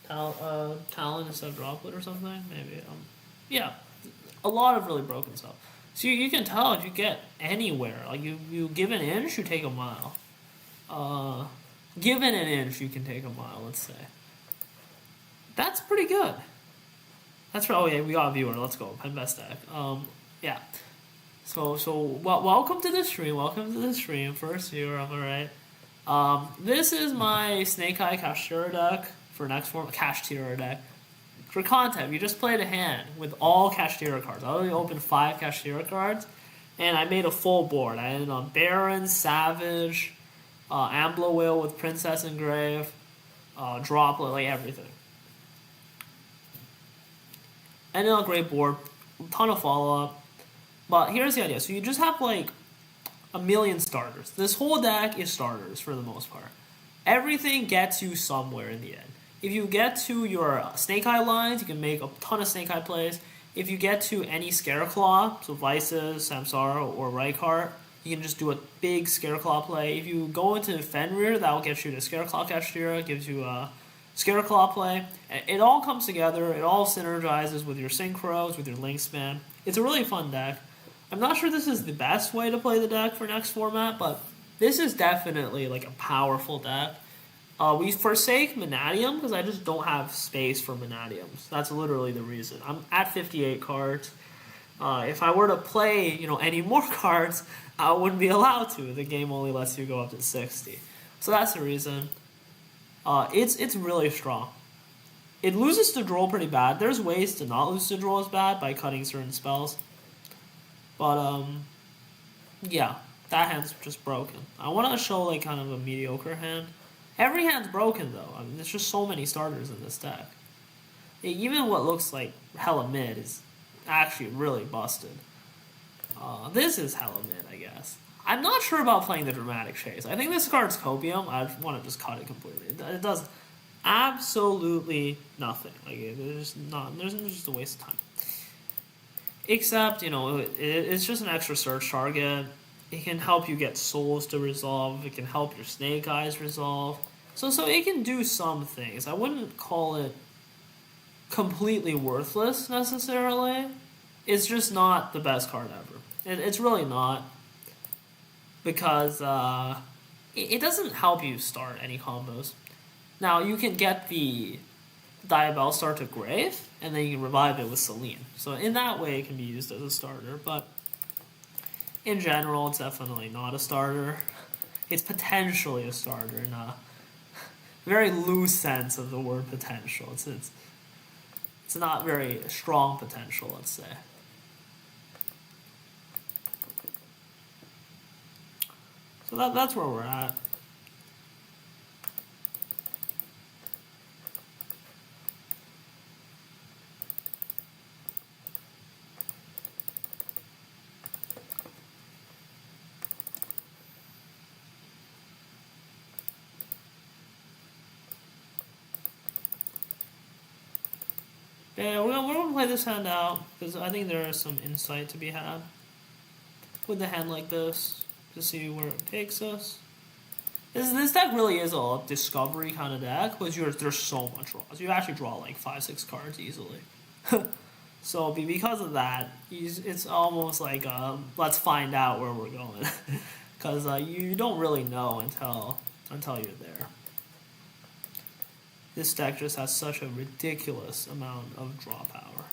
Talon instead of Droplet or something, maybe. Yeah, a lot of really broken stuff. So you can tell if you get anywhere, like you give an inch, you take a mile. Given an inch, you can take a mile, let's say. That's pretty good. That's right. Oh yeah, we got a viewer. Let's go. Pen best deck. Yeah. So welcome to the stream. Welcome to the stream. First viewer. I'm alright. This is my Snake Eye Kashtira deck for next form. Kashtira deck. For content, we just played a hand with all Kashtira cards. I only opened 5 Kashtira cards, and I made a full board. I ended on Baron, Savage, Ambler Whale with Princess Engrave, Droplet, like everything. Ended on a great board, a ton of follow-up. But here's the idea. So you just have like a million starters. This whole deck is starters for the most part. Everything gets you somewhere in the end. If you get to your Snake Eye lines, you can make a ton of Snake Eye plays. If you get to any Scareclaw, so Vices, Samsara, or Rykart, you can just do a big Scareclaw play. If you go into Fenrir, that will get you to Scareclaw Kashtira, gives you a Scareclaw play. It all comes together, it all synergizes with your Synchros, with your Linkspan. It's a really fun deck. I'm not sure this is the best way to play the deck for next format, but this is definitely like a powerful deck. We forsake Manatium because I just don't have space for Manatiums. That's literally the reason. I'm at 58 cards. If I were to play, any more cards, I wouldn't be allowed to. The game only lets you go up to 60. So that's the reason. It's really strong. It loses to draw pretty bad. There's ways to not lose to draw as bad by cutting certain spells. But, yeah, that hand's just broken. I want to show, like, kind of a mediocre hand. Every hand's broken, though. I mean, there's just so many starters in this deck. Even what looks like hella mid is actually really busted. This is hella mid, I guess. I'm not sure about playing the Dramatic Chase. I think this card's copium. I want to just cut it completely. It does absolutely nothing. Like, there's just a waste of time. Except, it's just an extra search target. It can help you get souls to resolve. It can help your Snake Eyes resolve. So it can do some things. I wouldn't call it completely worthless, necessarily. It's just not the best card ever. It's really not. Because it doesn't help you start any combos. Now, you can get the Diabell start to Grave, and then you can revive it with Celine. So in that way, it can be used as a starter, but in general, it's definitely not a starter. It's potentially a starter in a very loose sense of the word potential. It's not very strong potential, let's say. So that's where we're at. Yeah, we're gonna play this hand out because I think there is some insight to be had with a hand like this to see where it takes us. This deck really is a discovery kind of deck because there's so much draws. You actually draw like 5-6 cards easily. So because of that, it's almost like let's find out where we're going because you don't really know until you're there. This deck just has such a ridiculous amount of draw power.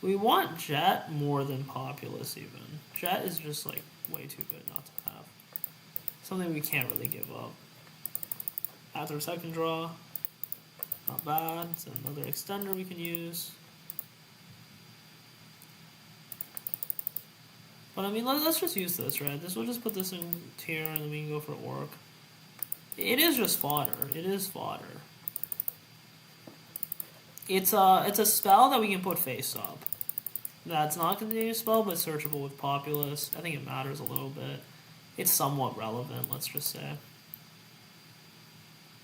We want Jet more than Populous even. Jet is just like way too good not to have. Something we can't really give up. After second draw, not bad. It's another extender we can use. But I mean, let's just use this, right? We'll just put this in tier and then we can go for Orc. It is just fodder. It is fodder. It's a spell that we can put face up. That's not a continuous spell, but searchable with Populous. I think it matters a little bit. It's somewhat relevant, let's just say. I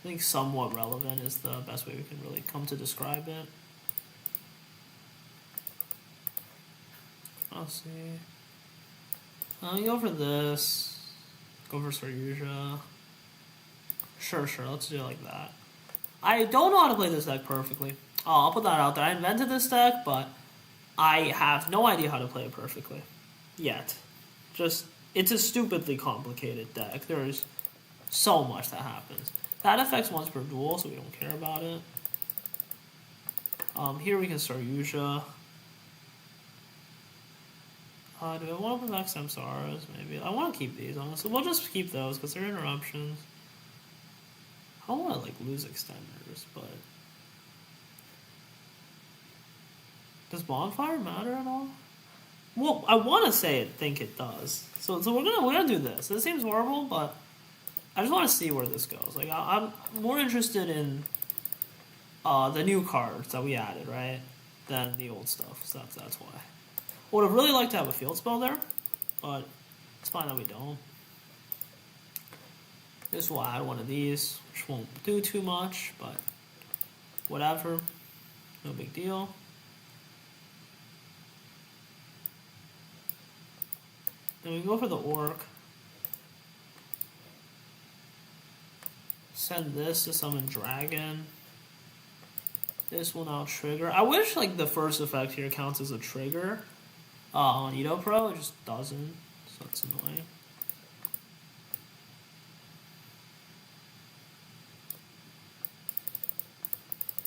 think somewhat relevant is the best way we can really come to describe it. I'll see. We go for this. Go for Saryuja. Sure, let's do it like that. I don't know how to play this deck perfectly. I'll put that out there. I invented this deck, but I have no idea how to play it perfectly. Yet. It's a stupidly complicated deck. There's so much that happens. That affects once per duel, so we don't care about it. Here we can Saryuja. Do I want to put back Samsaras? Maybe. I want to keep these, honestly. We'll just keep those, because they're interruptions. I don't want to, lose extenders, but... Does Bonfire matter at all? Well, I want to think it does. So we're gonna do this. This seems horrible, but I just want to see where this goes. I'm more interested in the new cards that we added, right, than the old stuff. So that's why. I would have really liked to have a field spell there, but it's fine that we don't. This will add one of these, which won't do too much, but whatever. No big deal. Then we go for the Orc. Send this to summon Dragon. This will now trigger. I wish the first effect here counts as a trigger. On Yugioh Pro, it just doesn't, so that's annoying.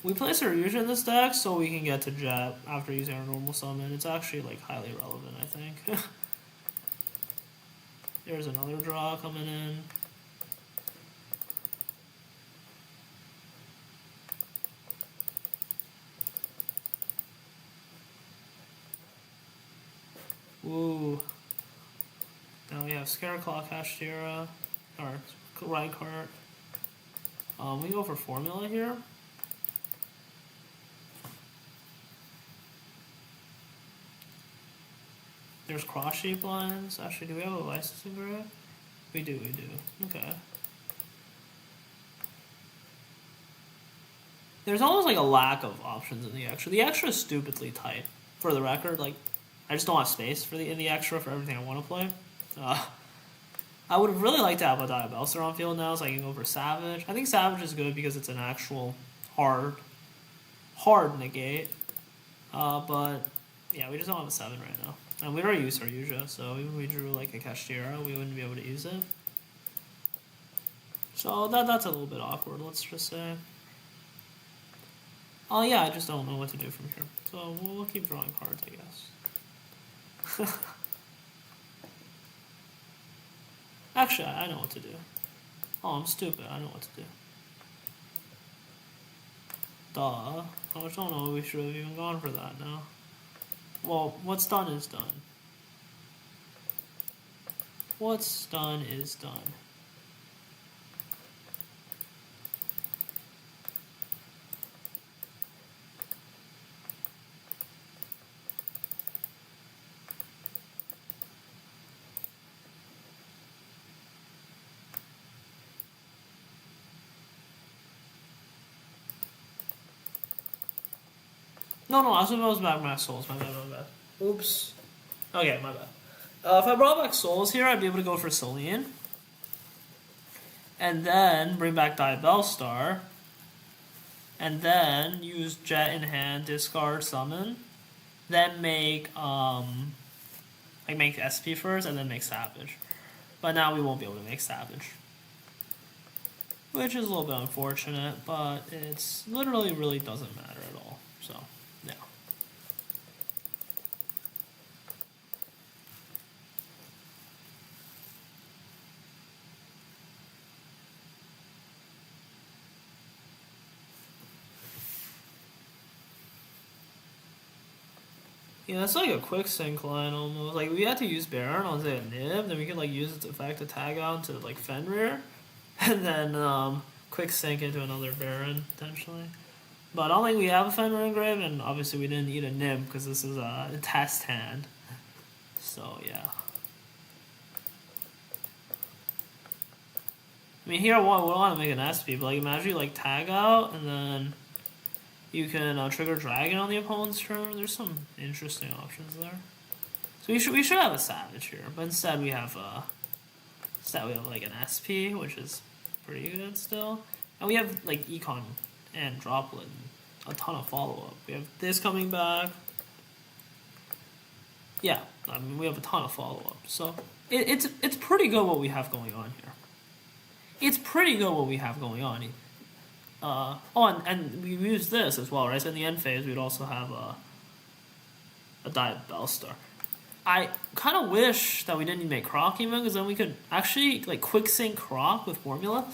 We play Saryuja in this deck so we can get to Jet after using our normal summon. It's actually highly relevant, I think. There's another draw coming in. Ooh. Now we have Scareclaw, Kashtira, or Rykart. We go for Formula here. There's cross shape lines. Actually, do we have a licensing group? We do. Okay. There's almost a lack of options in the extra. The extra is stupidly tight, for the record. I just don't have space in the extra for everything I want to play. I would have really liked to have a Diabellstar on field now so I can go for Savage. I think Savage is good because it's an actual hard negate. But yeah, we just don't have a 7 right now. And we already used our yugioh, so even if we drew like a Kashtira, we wouldn't be able to use it. So that's a little bit awkward, let's just say. Oh yeah, I just don't know what to do from here. So we'll keep drawing cards, I guess. Actually, I know what to do. Oh, I'm stupid. I know what to do. Duh. I just don't know. We should have even gone for that now. Well, what's done is done. What's done is done. No, I was back my souls. My bad. Oops. Okay, my bad. If I brought back souls here, I'd be able to go for Celine. And then bring back Diabellstar. And then use Jet in hand, discard, summon. Then make make SP first, and then make Savage. But now we won't be able to make Savage. Which is a little bit unfortunate, but it's literally really doesn't matter at all. So, yeah. Yeah, it's like a quick sync line almost. Like, we had to use Baron on, say, a Nib, then we could, like, use its effect to tag out to, like, Fenrir, and then, quick sync into another Baron, potentially. But I don't think we have a Fenrir engrave, and obviously we didn't need a Nib, because this is a test hand. So, yeah. I mean, here we want to make an SP, but, like, imagine you, like, tag out, and then you can trigger Dragon on the opponent's turn. There's some interesting options there. So we should have a Savage here, but instead we have like an SP, which is pretty good still, and we have like Econ and Droplet, and a ton of follow up. We have this coming back. Yeah, I mean we have a ton of follow up. So it's pretty good what we have going on here. It's pretty good what we have going on. And we use this as well, right? So in the end phase, we'd also have a Diabellstar. I kind of wish that we didn't make Croc even, because then we could actually like quick sync Croc with Formula.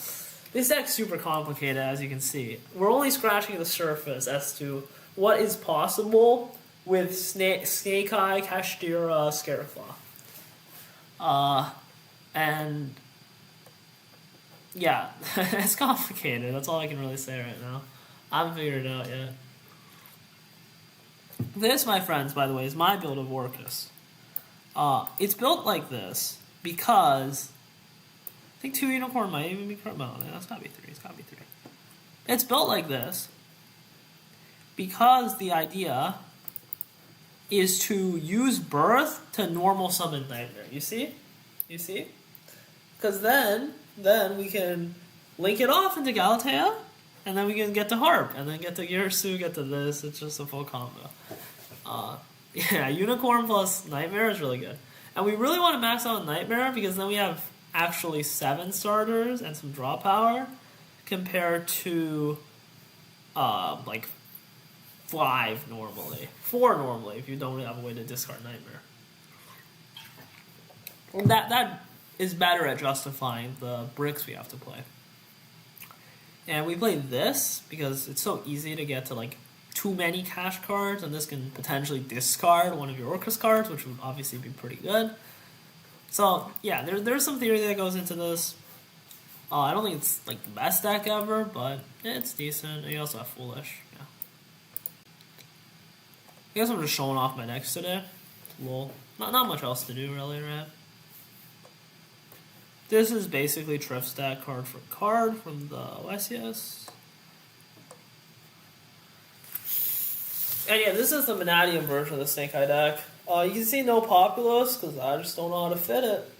This deck's super complicated, as you can see. We're only scratching the surface as to what is possible with Snake Eye, Kashtira, Scareclaw. And yeah, it's complicated. That's all I can really say right now. I haven't figured it out yet. This, my friends, by the way, is my build of Orcus. It's built like this because I think 2 Unicorn might even be correct. No, that's gotta be 3. It's gotta be 3. It's built like this because the idea is to use Birth to normal summon Nightmare. You see? Because then we can link it off into Galatea, and then we can get to Harp, and then get to Girsu, get to this. It's just a full combo. Yeah, Unicorn plus Nightmare is really good. And we really want to max out Nightmare, because then we have actually 7 starters and some draw power, compared to, like, 5 normally. 4 normally, if you don't have a way to discard Nightmare. That is better at justifying the bricks we have to play. And we play this because it's so easy to get to like too many cash cards, and this can potentially discard one of your Orcus cards, which would obviously be pretty good. So yeah, there's some theory that goes into this. I don't think it's like the best deck ever, but it's decent. You also have Foolish. Yeah. I guess I'm just showing off my decks today. Lol. Not much else to do really, right? This is basically Triff Stack card for card from the OSS. And yeah, this is the Vanadium version of the Snake Eye deck. You can see no Populous, because I just don't know how to fit it.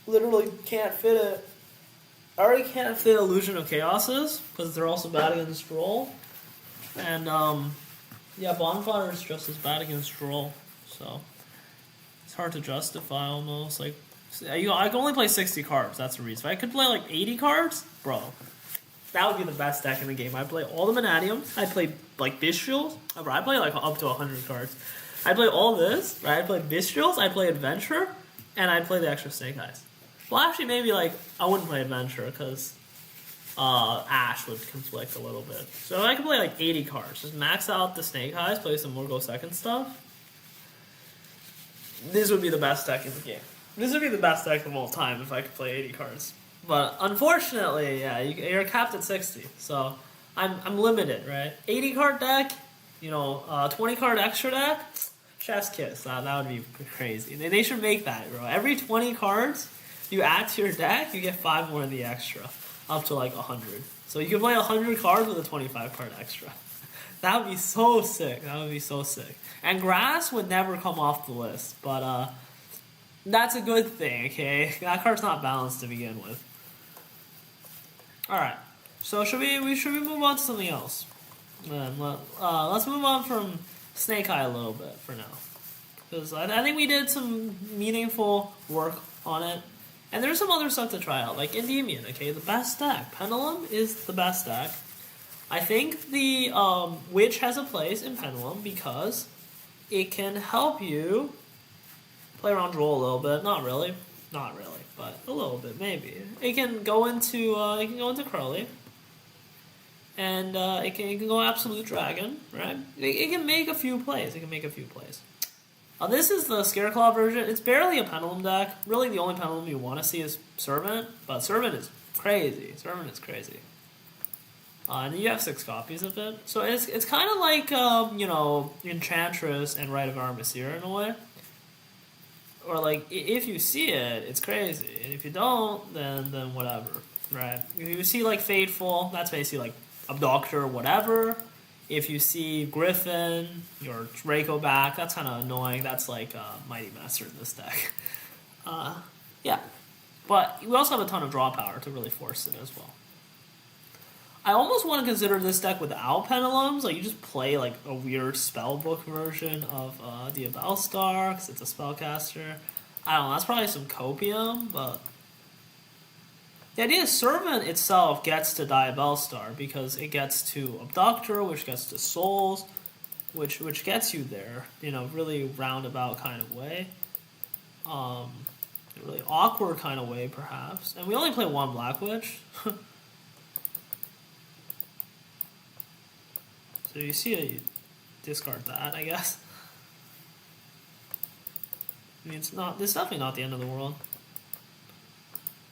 Literally can't fit it. I already can't fit Illusion of Chaoses, because they're also bad against Droll. And, yeah, Bonfire is just as bad against Droll, so hard to justify almost. Like, I can only play 60 cards. That's the reason. If I could play like 80 cards, bro, that would be the best deck in the game. I'd play all the Manadiums. I'd play like Bestials. Bro, I'd play like up to 100 cards. I'd play all this, right? I'd play Bestials. I'd play Adventure, and I'd play the extra Snake Eyes. Well, actually, maybe like I wouldn't play Adventure because Ash would conflict a little bit. So I could play like 80 cards. Just max out the Snake Eyes, play some more Go Second stuff. This would be the best deck in the game. This would be the best deck of all time if I could play 80 cards. But unfortunately, yeah, you're capped at 60. So I'm limited, right? 80 card deck, 20 card extra deck, chef's kiss. That would be crazy. They should make that, bro. Every 20 cards you add to your deck, you get 5 more of the extra, up to like 100. So you can play 100 cards with a 25 card extra. That would be so sick. That would be so sick. And grass would never come off the list, but that's a good thing, okay? That card's not balanced to begin with. Alright, so should we move on to something else? Let's move on from Snake Eye a little bit for now. Because I think we did some meaningful work on it. And there's some other stuff to try out, like Endymion, okay? The best deck. Pendulum is the best deck. I think the Witch has a place in Pendulum because it can help you play around Droll a little bit. Not really, but a little bit maybe. It can go into Crowley, and it can go Absolute Dragon, right? It can make a few plays. This is the Scareclaw version. It's barely a Pendulum deck. Really, the only Pendulum you want to see is Servant, but Servant is crazy. And you have 6 copies of it. So it's kind of like, Enchantress and Rite of Armistice in a way. Or like, if you see it, it's crazy. And if you don't, then whatever, right? If you see like Fateful, that's basically like Abductor, whatever. If you see Griffin, your Draco back, that's kind of annoying. That's like Mighty Master in this deck. Yeah. But we also have a ton of draw power to really force it as well. I almost want to consider this deck without Pendulums. Like, you just play, like, a weird spellbook version of Diabellstar, because it's a spellcaster. I don't know, that's probably some copium, but... The idea is Servant itself gets to Diabellstar, because it gets to Abductor, which gets to Souls, which gets you there, really roundabout kind of way. A really awkward kind of way, perhaps. And we only play 1 Black Witch. So you see it, you discard that, I guess. I mean, it's definitely not the end of the world.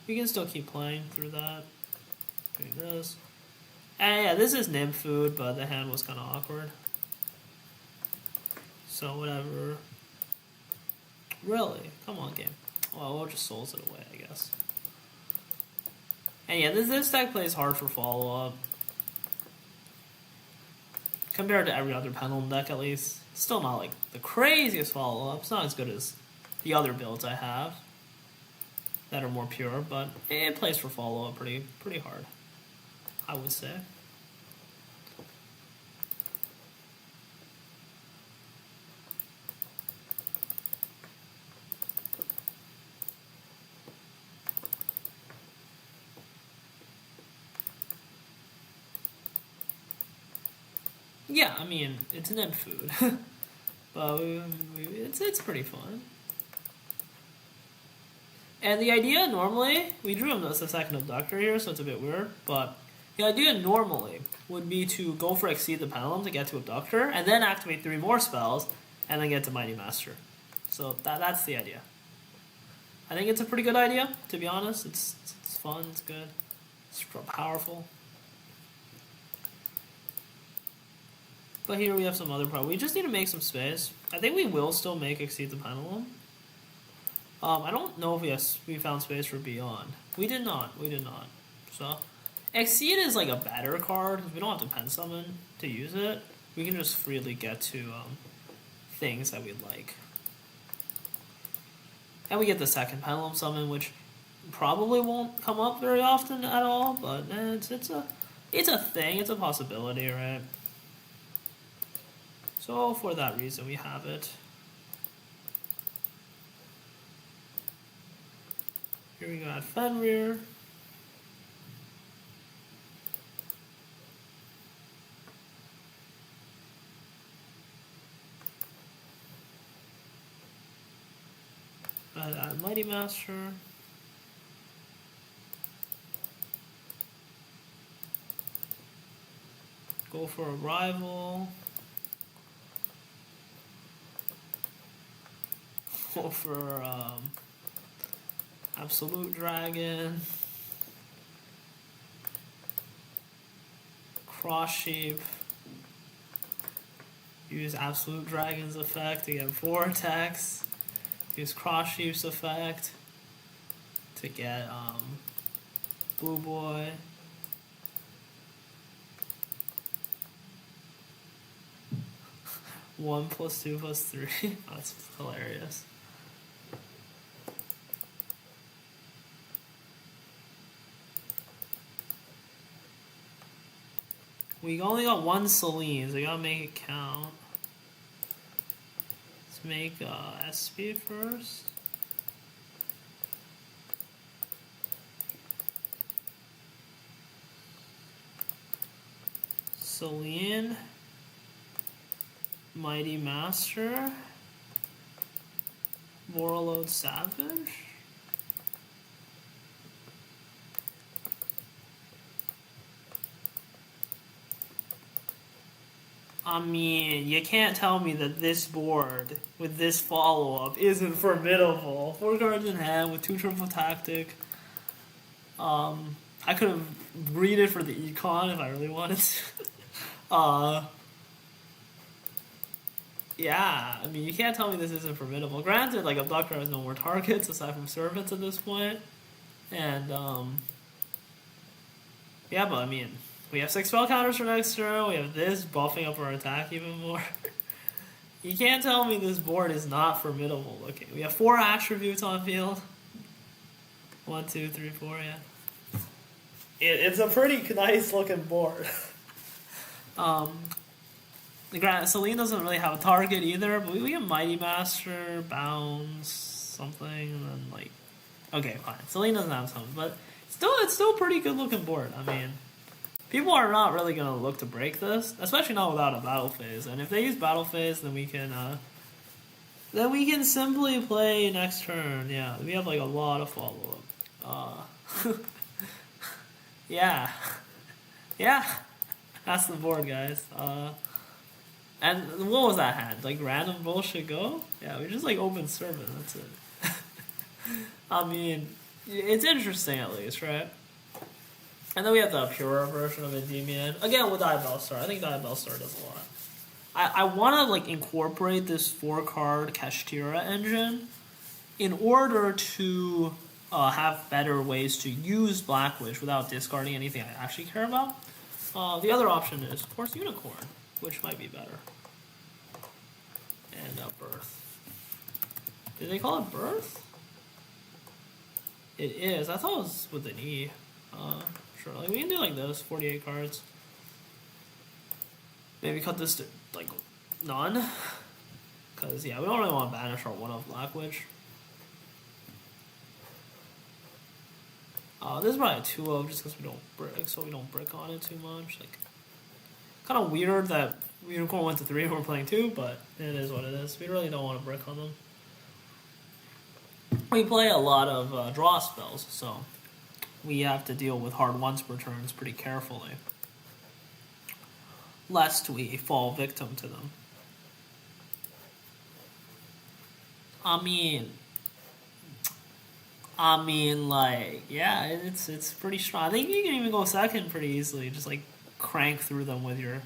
You can still keep playing through that. Doing this. And yeah, this is Nymph food, but the hand was kind of awkward. So whatever. Really? Come on, game. Well, we'll just Souls it away, I guess. And yeah, this deck plays hard for follow-up. Compared to every other Pendulum deck, at least. It's still not, like, the craziest follow-up. It's not as good as the other builds I have that are more pure, but it plays for follow-up pretty hard, I would say. Yeah, I mean, it's Nymph food. But it's pretty fun. And the idea normally, we drew him as the second Abductor here, so it's a bit weird, but the idea normally would be to go for Exceed the Pendulum to get to Abductor, and then activate 3 more spells, and then get to Mighty Master. So that's the idea. I think it's a pretty good idea, to be honest. It's fun, it's good, it's powerful. But here we have some other problems. We just need to make some space. I think we will still make Exceed the Pendulum. I don't know if we found space for Beyond. We did not. So, Exceed is like a better card, because we don't have to pen summon to use it. We can just freely get to things that we'd like. And we get the second Pendulum summon, which probably won't come up very often at all, but it's a thing, it's a possibility, right? So for that reason, we have it. Here we got Fenrir. Mighty Master. Go for a rival. Go for Absolute Dragon. Cross Sheep. Use Absolute Dragon's effect to get Vortex. Use Cross Sheep's effect to get Blue Boy. One plus two plus three. That's hilarious. We only got one Celine, so we gotta make it count. Let's make SP first. Celine. Mighty Master. Warlord Savage. I mean, you can't tell me that this board with this follow-up isn't formidable. 4 cards in hand with 2 triple tactic. I could have read it for the econ if I really wanted to. Yeah, I mean, you can't tell me this isn't formidable. Granted, like, Abductor has no more targets aside from Servants at this point. And, yeah, but I mean, we have 6 spell counters for next turn. We have this buffing up our attack even more. You can't tell me this board is not formidable looking. We have 4 attributes on field. 1, 2, 3, 4, yeah. It's a pretty nice looking board. Celine doesn't really have a target either, but we have Mighty Master, Bounce, something, and then like... Okay, fine. Celine doesn't have something, but it's still a pretty good looking board. I mean, people are not really going to look to break this, especially not without a battle phase. And if they use battle phase, then we can simply play next turn. Yeah, we have like a lot of follow-up. Yeah. Yeah. That's the board, guys. And what was that hand? Like random bullshit go? Yeah, we just like open Servant, that's it. I mean, it's interesting at least, right? And then we have the purer version of Endymion. Again, with Diabellstar. I think Diabellstar does a lot. I want to like incorporate this 4-card Kashtira engine in order to have better ways to use Black Witch without discarding anything I actually care about. The other option is, of course, Unicorn, which might be better. And Birth. Did they call it Birth? It is. I thought it was with an E. Sure. Like, we can do like this, 48 cards. Maybe cut this to like none. Because, yeah, we don't really want to banish our 1-of Black Witch. This is probably a 2-of just because we don't brick, so we don't brick on it too much. Like, kind of weird that Unicorn went to 3 and we're playing 2, but it is what it is. We really don't want to brick on them. We play a lot of draw spells, so we have to deal with hard once per turns pretty carefully, lest we fall victim to them. I mean, like, yeah, it's pretty strong. I think you can even go second pretty easily. Just like crank through them with your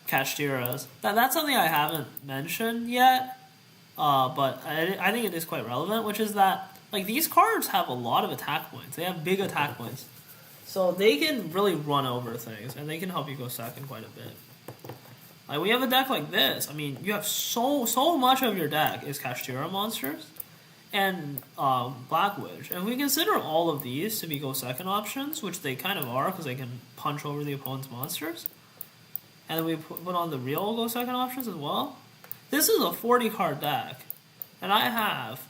Kashtiras. That's something I haven't mentioned yet, but I think it is quite relevant, which is that like these cards have a lot of attack points. They have big attack points, so they can really run over things, and they can help you go second quite a bit. Like we have a deck like this. I mean, you have so much of your deck is Kashtira monsters and Black Witch, and we consider all of these to be go second options, which they kind of are because they can punch over the opponent's monsters. And then we put on the real go second options as well. This is a 40 card deck, and I have,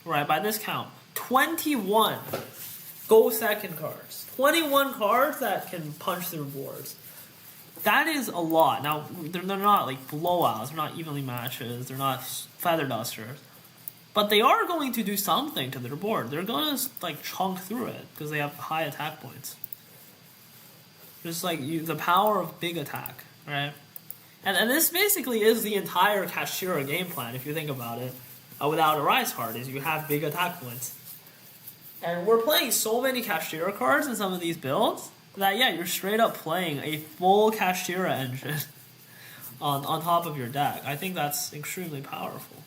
right by this count, 21 go second cards. 21 cards that can punch through boards. That is a lot. Now, they're not like blowouts, they're not evenly matches, they're not feather dusters. But they are going to do something to their board. They're going to like chunk through it because they have high attack points. Just like the power of big attack, right? And this basically is the entire Kashtira game plan, if you think about it. Without a Rise card, is you have big attack points. And we're playing so many Kashtira cards in some of these builds that, yeah, you're straight up playing a full Kashtira engine on top of your deck. I think that's extremely powerful.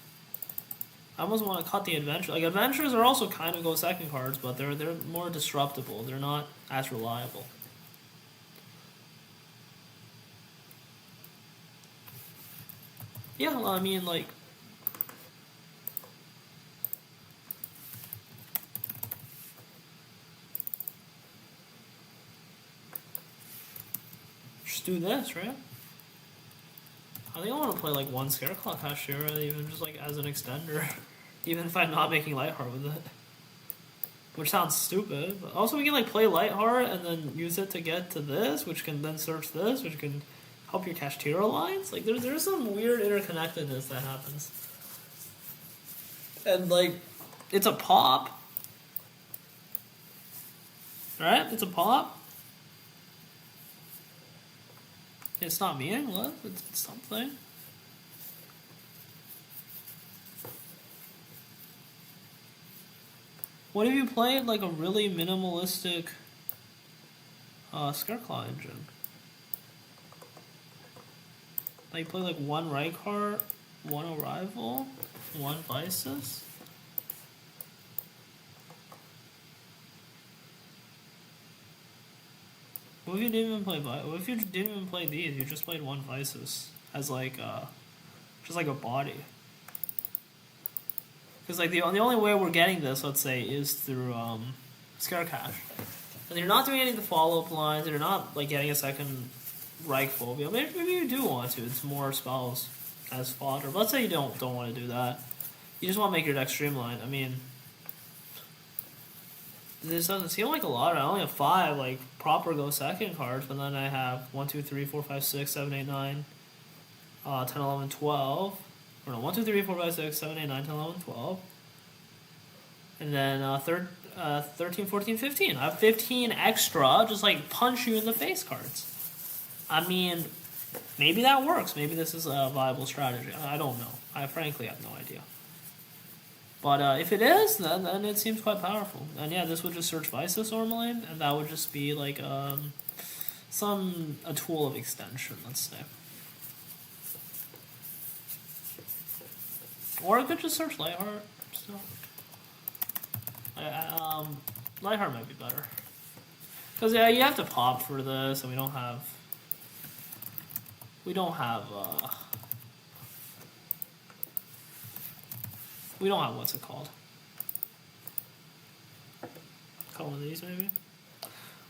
I almost want to cut the Adventure. Like, Adventures are also kind of go second cards, but they're more disruptible. They're not as reliable. Yeah, well, I mean, like... Just do this, right? I think I want to play, like, one Scareclaw Kashtira, even just, like, as an extender. Even if I'm not making Lightheart with it. Which sounds stupid. But also, we can, like, play Lightheart and then use it to get to this, which can then search this, which can... help your Kashtira lines. Like, there's some weird interconnectedness that happens. And, like, it's a pop. Right? It's a pop. It's not meaningless. It's something. What if you played, like, a really minimalistic Scareclaw engine? Like, play like one Rykart, one Arrival, one Vices. What if you didn't even play what if you didn't even play these? You just played one Vices as like just like a body. Because like the only way we're getting this, let's say, is through Scare Cash, and you're not doing any of the follow-up lines. And you're not like getting a second Reich Phobia. Maybe you do want to. It's more spells as fodder. But let's say you don't want to do that. You just want to make your deck streamlined. I mean, this doesn't seem like a lot. I only have 5 like proper go second cards, but then I have 1, 2, 3, 4, 5, 6, 7, 8, 9, 10, 11, 12. Or no, 1, 2, 3, 4, 5, 6, 7, 8, 9, 10, 11, 12. And then 13, 14, 15. I have 15 extra, just like punch you in the face cards. I mean, maybe that works. Maybe this is a viable strategy. I don't know. I frankly have no idea. But if it is, then it seems quite powerful. And yeah, this would just search Vices normally, and that would just be like a tool of extension, let's say. Or it could just search Lightheart. So, Lightheart might be better. Because yeah, you have to pop for this, and we don't have what's it called? A couple of these maybe?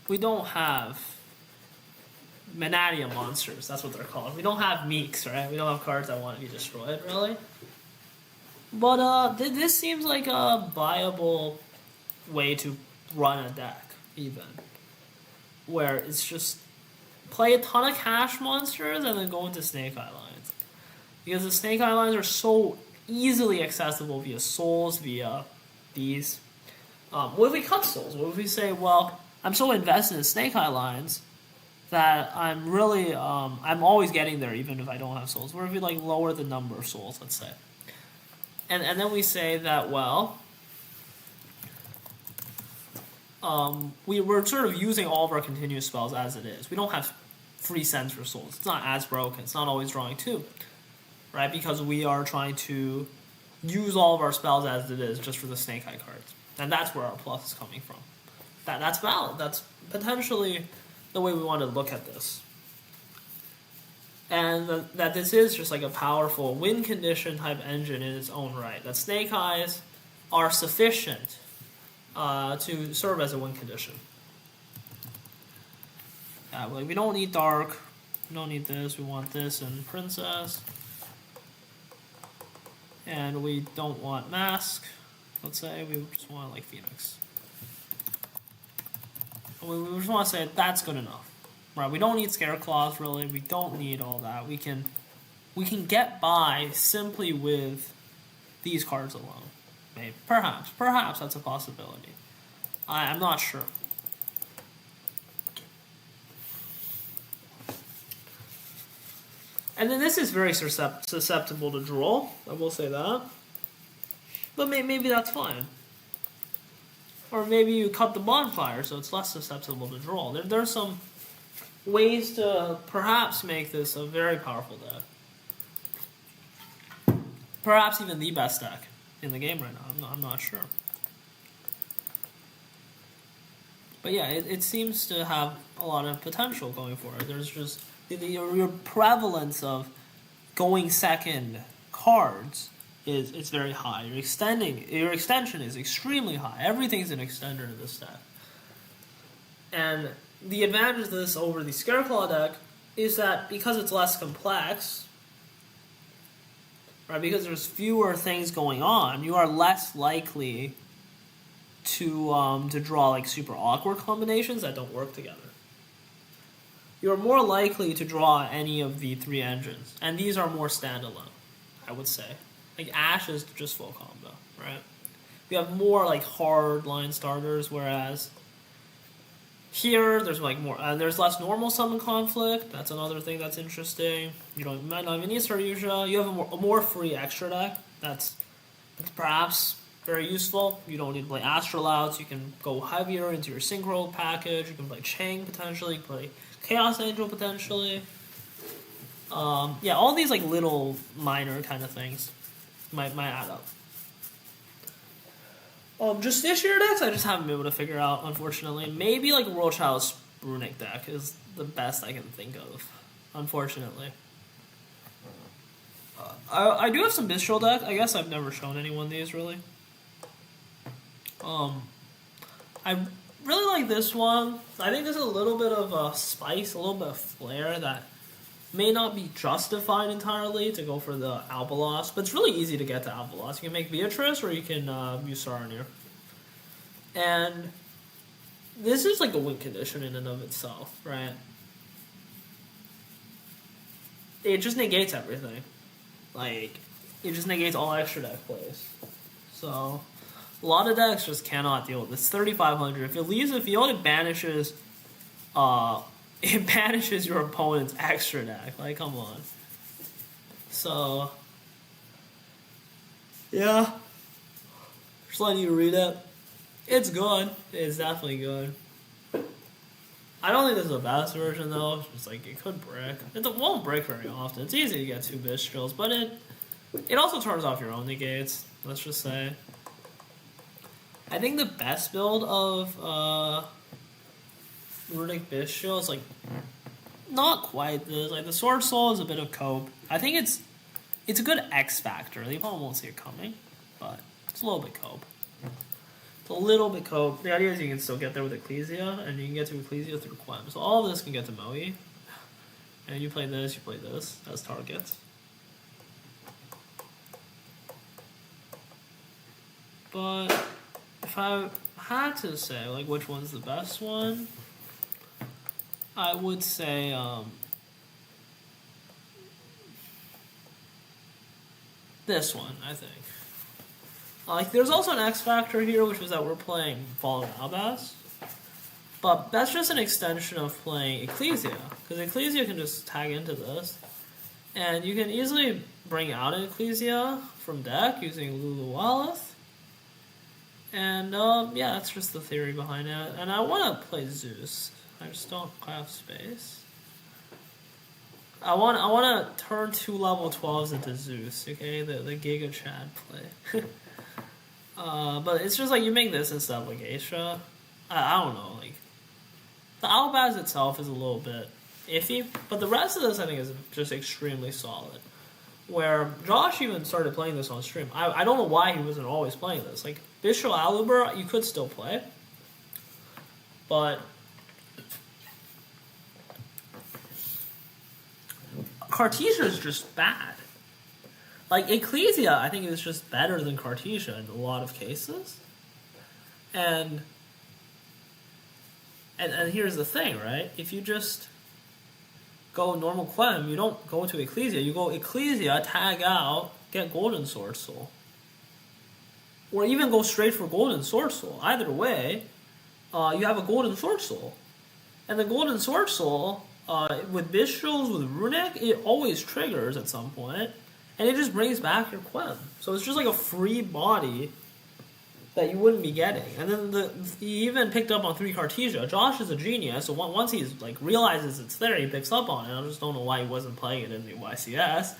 We don't have Manadia monsters, that's what they're called. We don't have Meeks, right? We don't have cards that want to be destroyed, really. But this seems like a viable way to run a deck, even. Where it's just play a ton of cash monsters and then go into Snake Eye lines. Because the Snake Eye lines are so easily accessible via souls, via these. What if we cut souls? What if we say, well, I'm so invested in Snake Eye lines that I'm really, I'm always getting there even if I don't have souls. What if we like lower the number of souls, let's say. And then we say that, well, we're sort of using all of our continuous spells as it is. We don't have free sends for souls. It's not as broken. It's not always drawing 2. Right? Because we are trying to use all of our spells as it is just for the Snake Eye cards. And that's where our plus is coming from. That's valid. That's potentially the way we want to look at this. And that this is just like a powerful win condition type engine in its own right. That Snake Eyes are sufficient to serve as a win condition. Like we don't need Dark. We don't need this. We want this and Princess. And we don't want Mask. Let's say we just want to like Phoenix. We just want to say that's good enough, right? We don't need Scare Claws really. We don't need all that. We can get by simply with these cards alone. Maybe, perhaps that's a possibility. I'm not sure. And then this is very susceptible to draw. I will say that. But maybe that's fine. Or maybe you cut the bonfire so it's less susceptible to draw. There's some ways to perhaps make this a very powerful deck. Perhaps even the best deck in the game right now. I'm not sure. But yeah, it seems to have a lot of potential going for it. There's just your prevalence of going second cards is very high. Your extension is extremely high. Everything's an extender in this deck. And the advantage of this over the Scareclaw deck is that because it's less complex, right? Because there's fewer things going on, you are less likely to draw like super awkward combinations that don't work together. You're more likely to draw any of the three engines, and these are more standalone, I would say. Like Ash is just full combo, right? We have more like hard line starters, whereas here there's like more. There's less normal summon conflict. That's another thing that's interesting. You might not even need Saryuja. You have a more free extra deck. That's perhaps very useful. You don't need to play Astralouts. You can go heavier into your Synchro package. You can play Chang potentially. You can play Chaos Angel potentially. Yeah, all these like little minor kind of things might add up. Just this year decks, I just haven't been able to figure out, unfortunately. Maybe like World Child's Runic deck is the best I can think of, unfortunately. I do have some Bistro deck. I guess I've never shown anyone these, really. I really like this one. I think there's a little bit of a spice, a little bit of flair that may not be justified entirely to go for the Albalos, but it's really easy to get to Albalos. You can make Beatrice or you can use Saronir. And this is like a win condition in and of itself, right? It just negates everything. Like, it just negates all extra deck plays. So, a lot of decks just cannot deal with this. 3,500. If it leaves a field, it banishes your opponent's extra deck. Like, come on. So, yeah. Just letting you read it. It's good. It's definitely good. I don't think this is the best version, though. It's just like, it could break. It won't break very often. It's easy to get 2 Bistrils, but it also turns off your own negates, let's just say. I think the best build of Runic Bistro is like not quite this. Like the Sword Soul is a bit of cope. I think it's a good X factor. The opponent won't see it coming, but it's a little bit cope. It's a little bit cope. The idea is you can still get there with Ecclesia, and you can get to Ecclesia through Quem. So all of this can get to Moe. And you play this as targets. But if I had to say, like, which one's the best one, I would say, this one, I think. Like, there's also an X factor here, which is that we're playing Fallen Albaz. But that's just an extension of playing Ecclesia, because Ecclesia can just tag into this. And you can easily bring out an Ecclesia from deck using Lulu Walleth. And, yeah, that's just the theory behind it. And I want to play Zeus. I just don't have space. I want to turn 2 level 12s into Zeus, okay? The Giga Chad play. But it's just like, you make this instead of like Aisha. I don't know, like, the Albaz itself is a little bit iffy, but the rest of this I think is just extremely solid. Where Josh even started playing this on stream. I don't know why he wasn't always playing this. Like, Bishop Aluber, you could still play. But Cartesia is just bad. Like, Ecclesia, I think, is just better than Cartesia in a lot of cases. And here's the thing, right? If you just go normal Quem, you don't go to Ecclesia. You go Ecclesia, tag out, get Golden Sword Soul. Or even go straight for Golden Sword Soul. Either way, you have a Golden Sword Soul. And the Golden Sword Soul, with Bistros, with Runic, it always triggers at some point, and it just brings back your Quem. So it's just like a free body that you wouldn't be getting. And then he even picked up on 3 Cartesia. Josh is a genius, so once he's like realizes it's there, he picks up on it. I just don't know why he wasn't playing it in the YCS.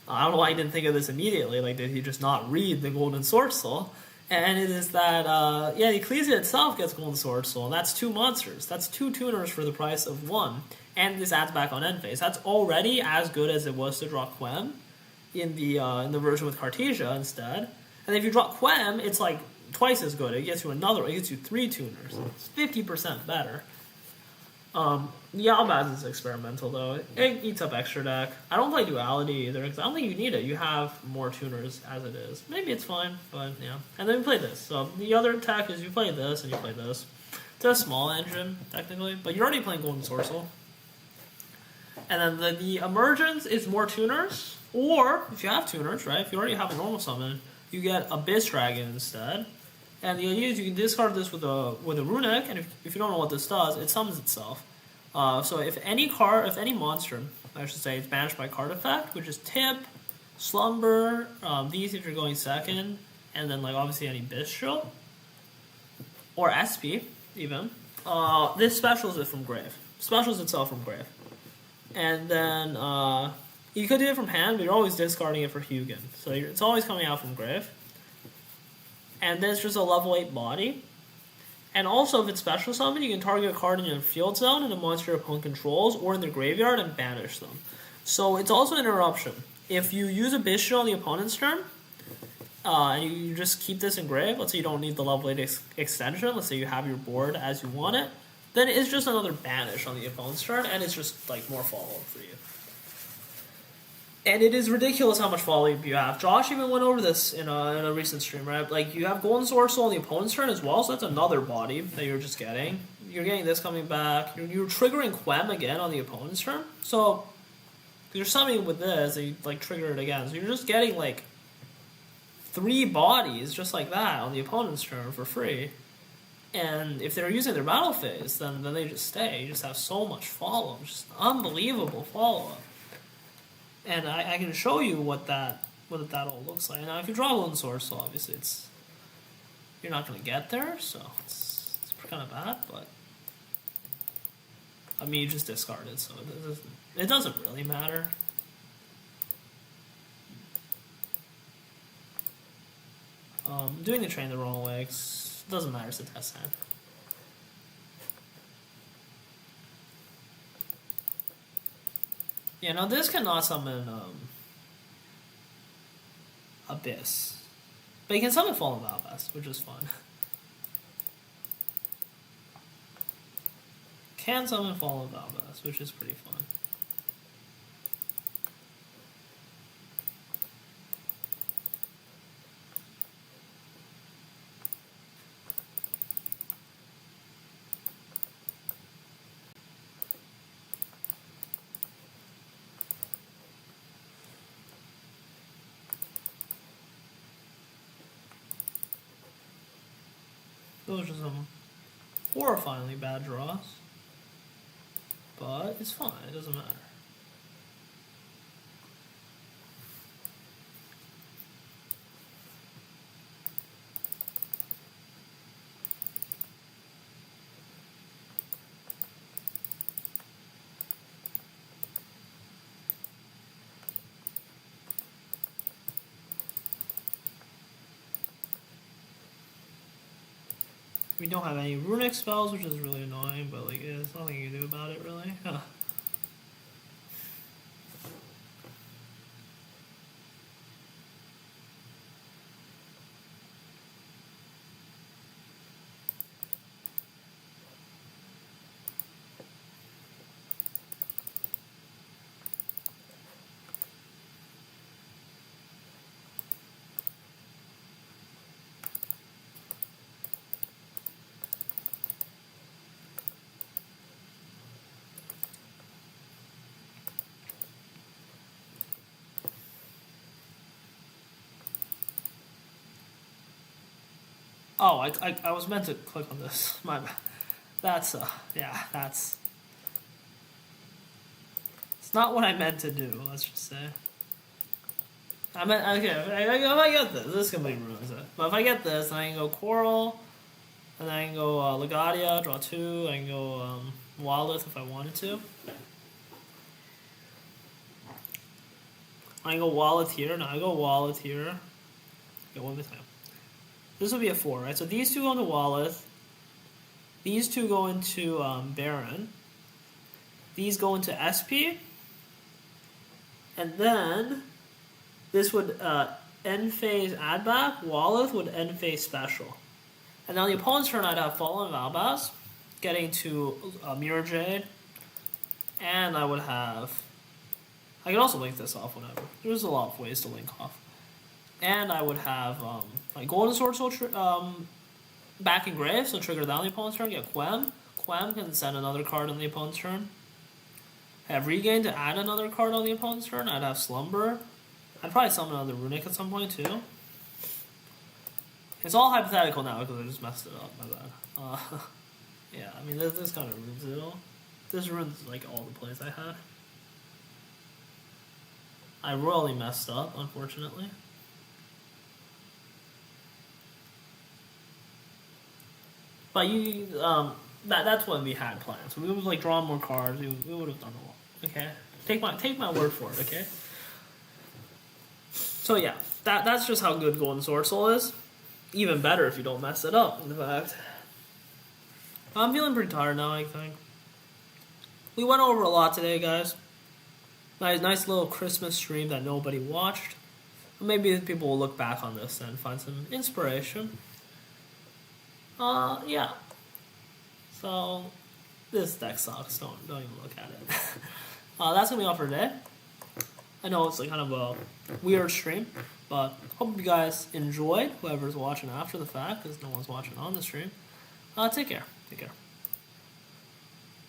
I don't know why he didn't think of this immediately. Like, did he just not read the Golden Sword Soul? And it is that, the Ecclesia itself gets Golden Sword Soul, and that's 2 monsters. That's 2 tuners for the price of 1. And this adds back on end phase. That's already as good as it was to draw Quem in the version with Cartesia instead. And if you draw Quem, it's like twice as good. It gets you another. It gets you 3 tuners. It's 50% better. The Albaz is experimental though. It eats up extra deck. I don't play Duality either because I don't think you need it. You have more tuners as it is. Maybe it's fine, but yeah. And then you play this. So the other attack is you play this and you play this. It's a small engine technically, but you're already playing Golden Sword Soul. And then the emergence is more tuners, or if you have tuners, right? If you already have a normal summon, you get Abyss Dragon instead. And the idea is you can discard this with a Runic, and if you don't know what this does, it summons itself. So if any monster, I should say, is banished by card effect, which is Tip, Slumber, these if you're going second, and then like obviously any Bistro, or SP even, this specials it from Grave. Specials itself from Grave. And then you could do it from hand, but you're always discarding it for Hugin. So it's always coming out from Grave. And then it's just a level 8 body. And also, if it's special summon, you can target a card in your field zone and a monster your opponent controls, or in their graveyard and banish them. So it's also an interruption. If you use a Bistro on the opponent's turn, and you just keep this in grave, let's say you don't need the level 8 extension, let's say you have your board as you want it, then it's just another banish on the opponent's turn, and it's just like more follow-up for you. And it is ridiculous how much follow-up you have. Josh even went over this in a recent stream, right? Like, you have Golden Sword Soul on the opponent's turn as well, so that's another body that you're just getting. You're getting this coming back. You're triggering Quem again on the opponent's turn. So, you're summoning with this, and you, like, trigger it again. So you're just getting, like, 3 bodies just like that on the opponent's turn for free. And if they're using their battle phase, then they just stay. You just have so much follow-up. Just unbelievable follow-up. And I can show you what that all looks like. Now, if you draw Golden Sword Soul, obviously you're not going to get there, so it's kind of bad. But I mean, you just discard it, so it doesn't really matter. Doing the train the wrong way, it doesn't matter. It's a test hand. Yeah, now this cannot summon Abyss. But you can summon Fallen Valbast, which is fun. Can summon Fallen Valbast, which is pretty fun. Those are some horrifyingly bad draws. But it's fine, it doesn't matter. We don't have any runic spells, which is really annoying, but like, there's nothing you can do about it, really. Huh. Oh, I was meant to click on this. My bad. That's, yeah, that's... It's not what I meant to do, let's just say. I meant, okay, if I get this completely ruins it. But if I get this, then I can go Coral, and then I can go Legadia, draw 2, I can go Wildeth if I wanted to. I can go Wildeth here, now I go Wildeth here. Okay, one more time. This would be a 4, right? So these two go into Walleth. These two go into Baron. These go into SP. And then this would end phase add back. Walleth would end phase special. And now the opponent's turn, I'd have Fallen Valbaz getting to Mirror Jade. And I would have... I could also link this off, whatever. There's a lot of ways to link off. And I would have like Golden Sword back in Grave, so trigger that on the opponent's turn, get Quem. Quem can send another card on the opponent's turn. I have Regain to add another card on the opponent's turn. I'd have Slumber. I'd probably summon another Runic at some point too. It's all hypothetical now because I just messed it up, my bad. Yeah, I mean this kind of ruins it all. This ruins like all the plays I had. I royally messed up, unfortunately. But that's what we had planned. So we would like draw more cards. We would have done a lot. Okay, take my word for it. Okay. So yeah, that's just how good Golden Sword Soul is. Even better if you don't mess it up. In fact, I'm feeling pretty tired now. I think we went over a lot today, guys. Nice little Christmas stream that nobody watched. Maybe people will look back on this and find some inspiration. Yeah. So, this deck sucks. Don't even look at it. That's gonna be all for today. I know it's like kind of a weird stream, but hope you guys enjoyed. Whoever's watching after the fact, because no one's watching on the stream. Take care. Take care.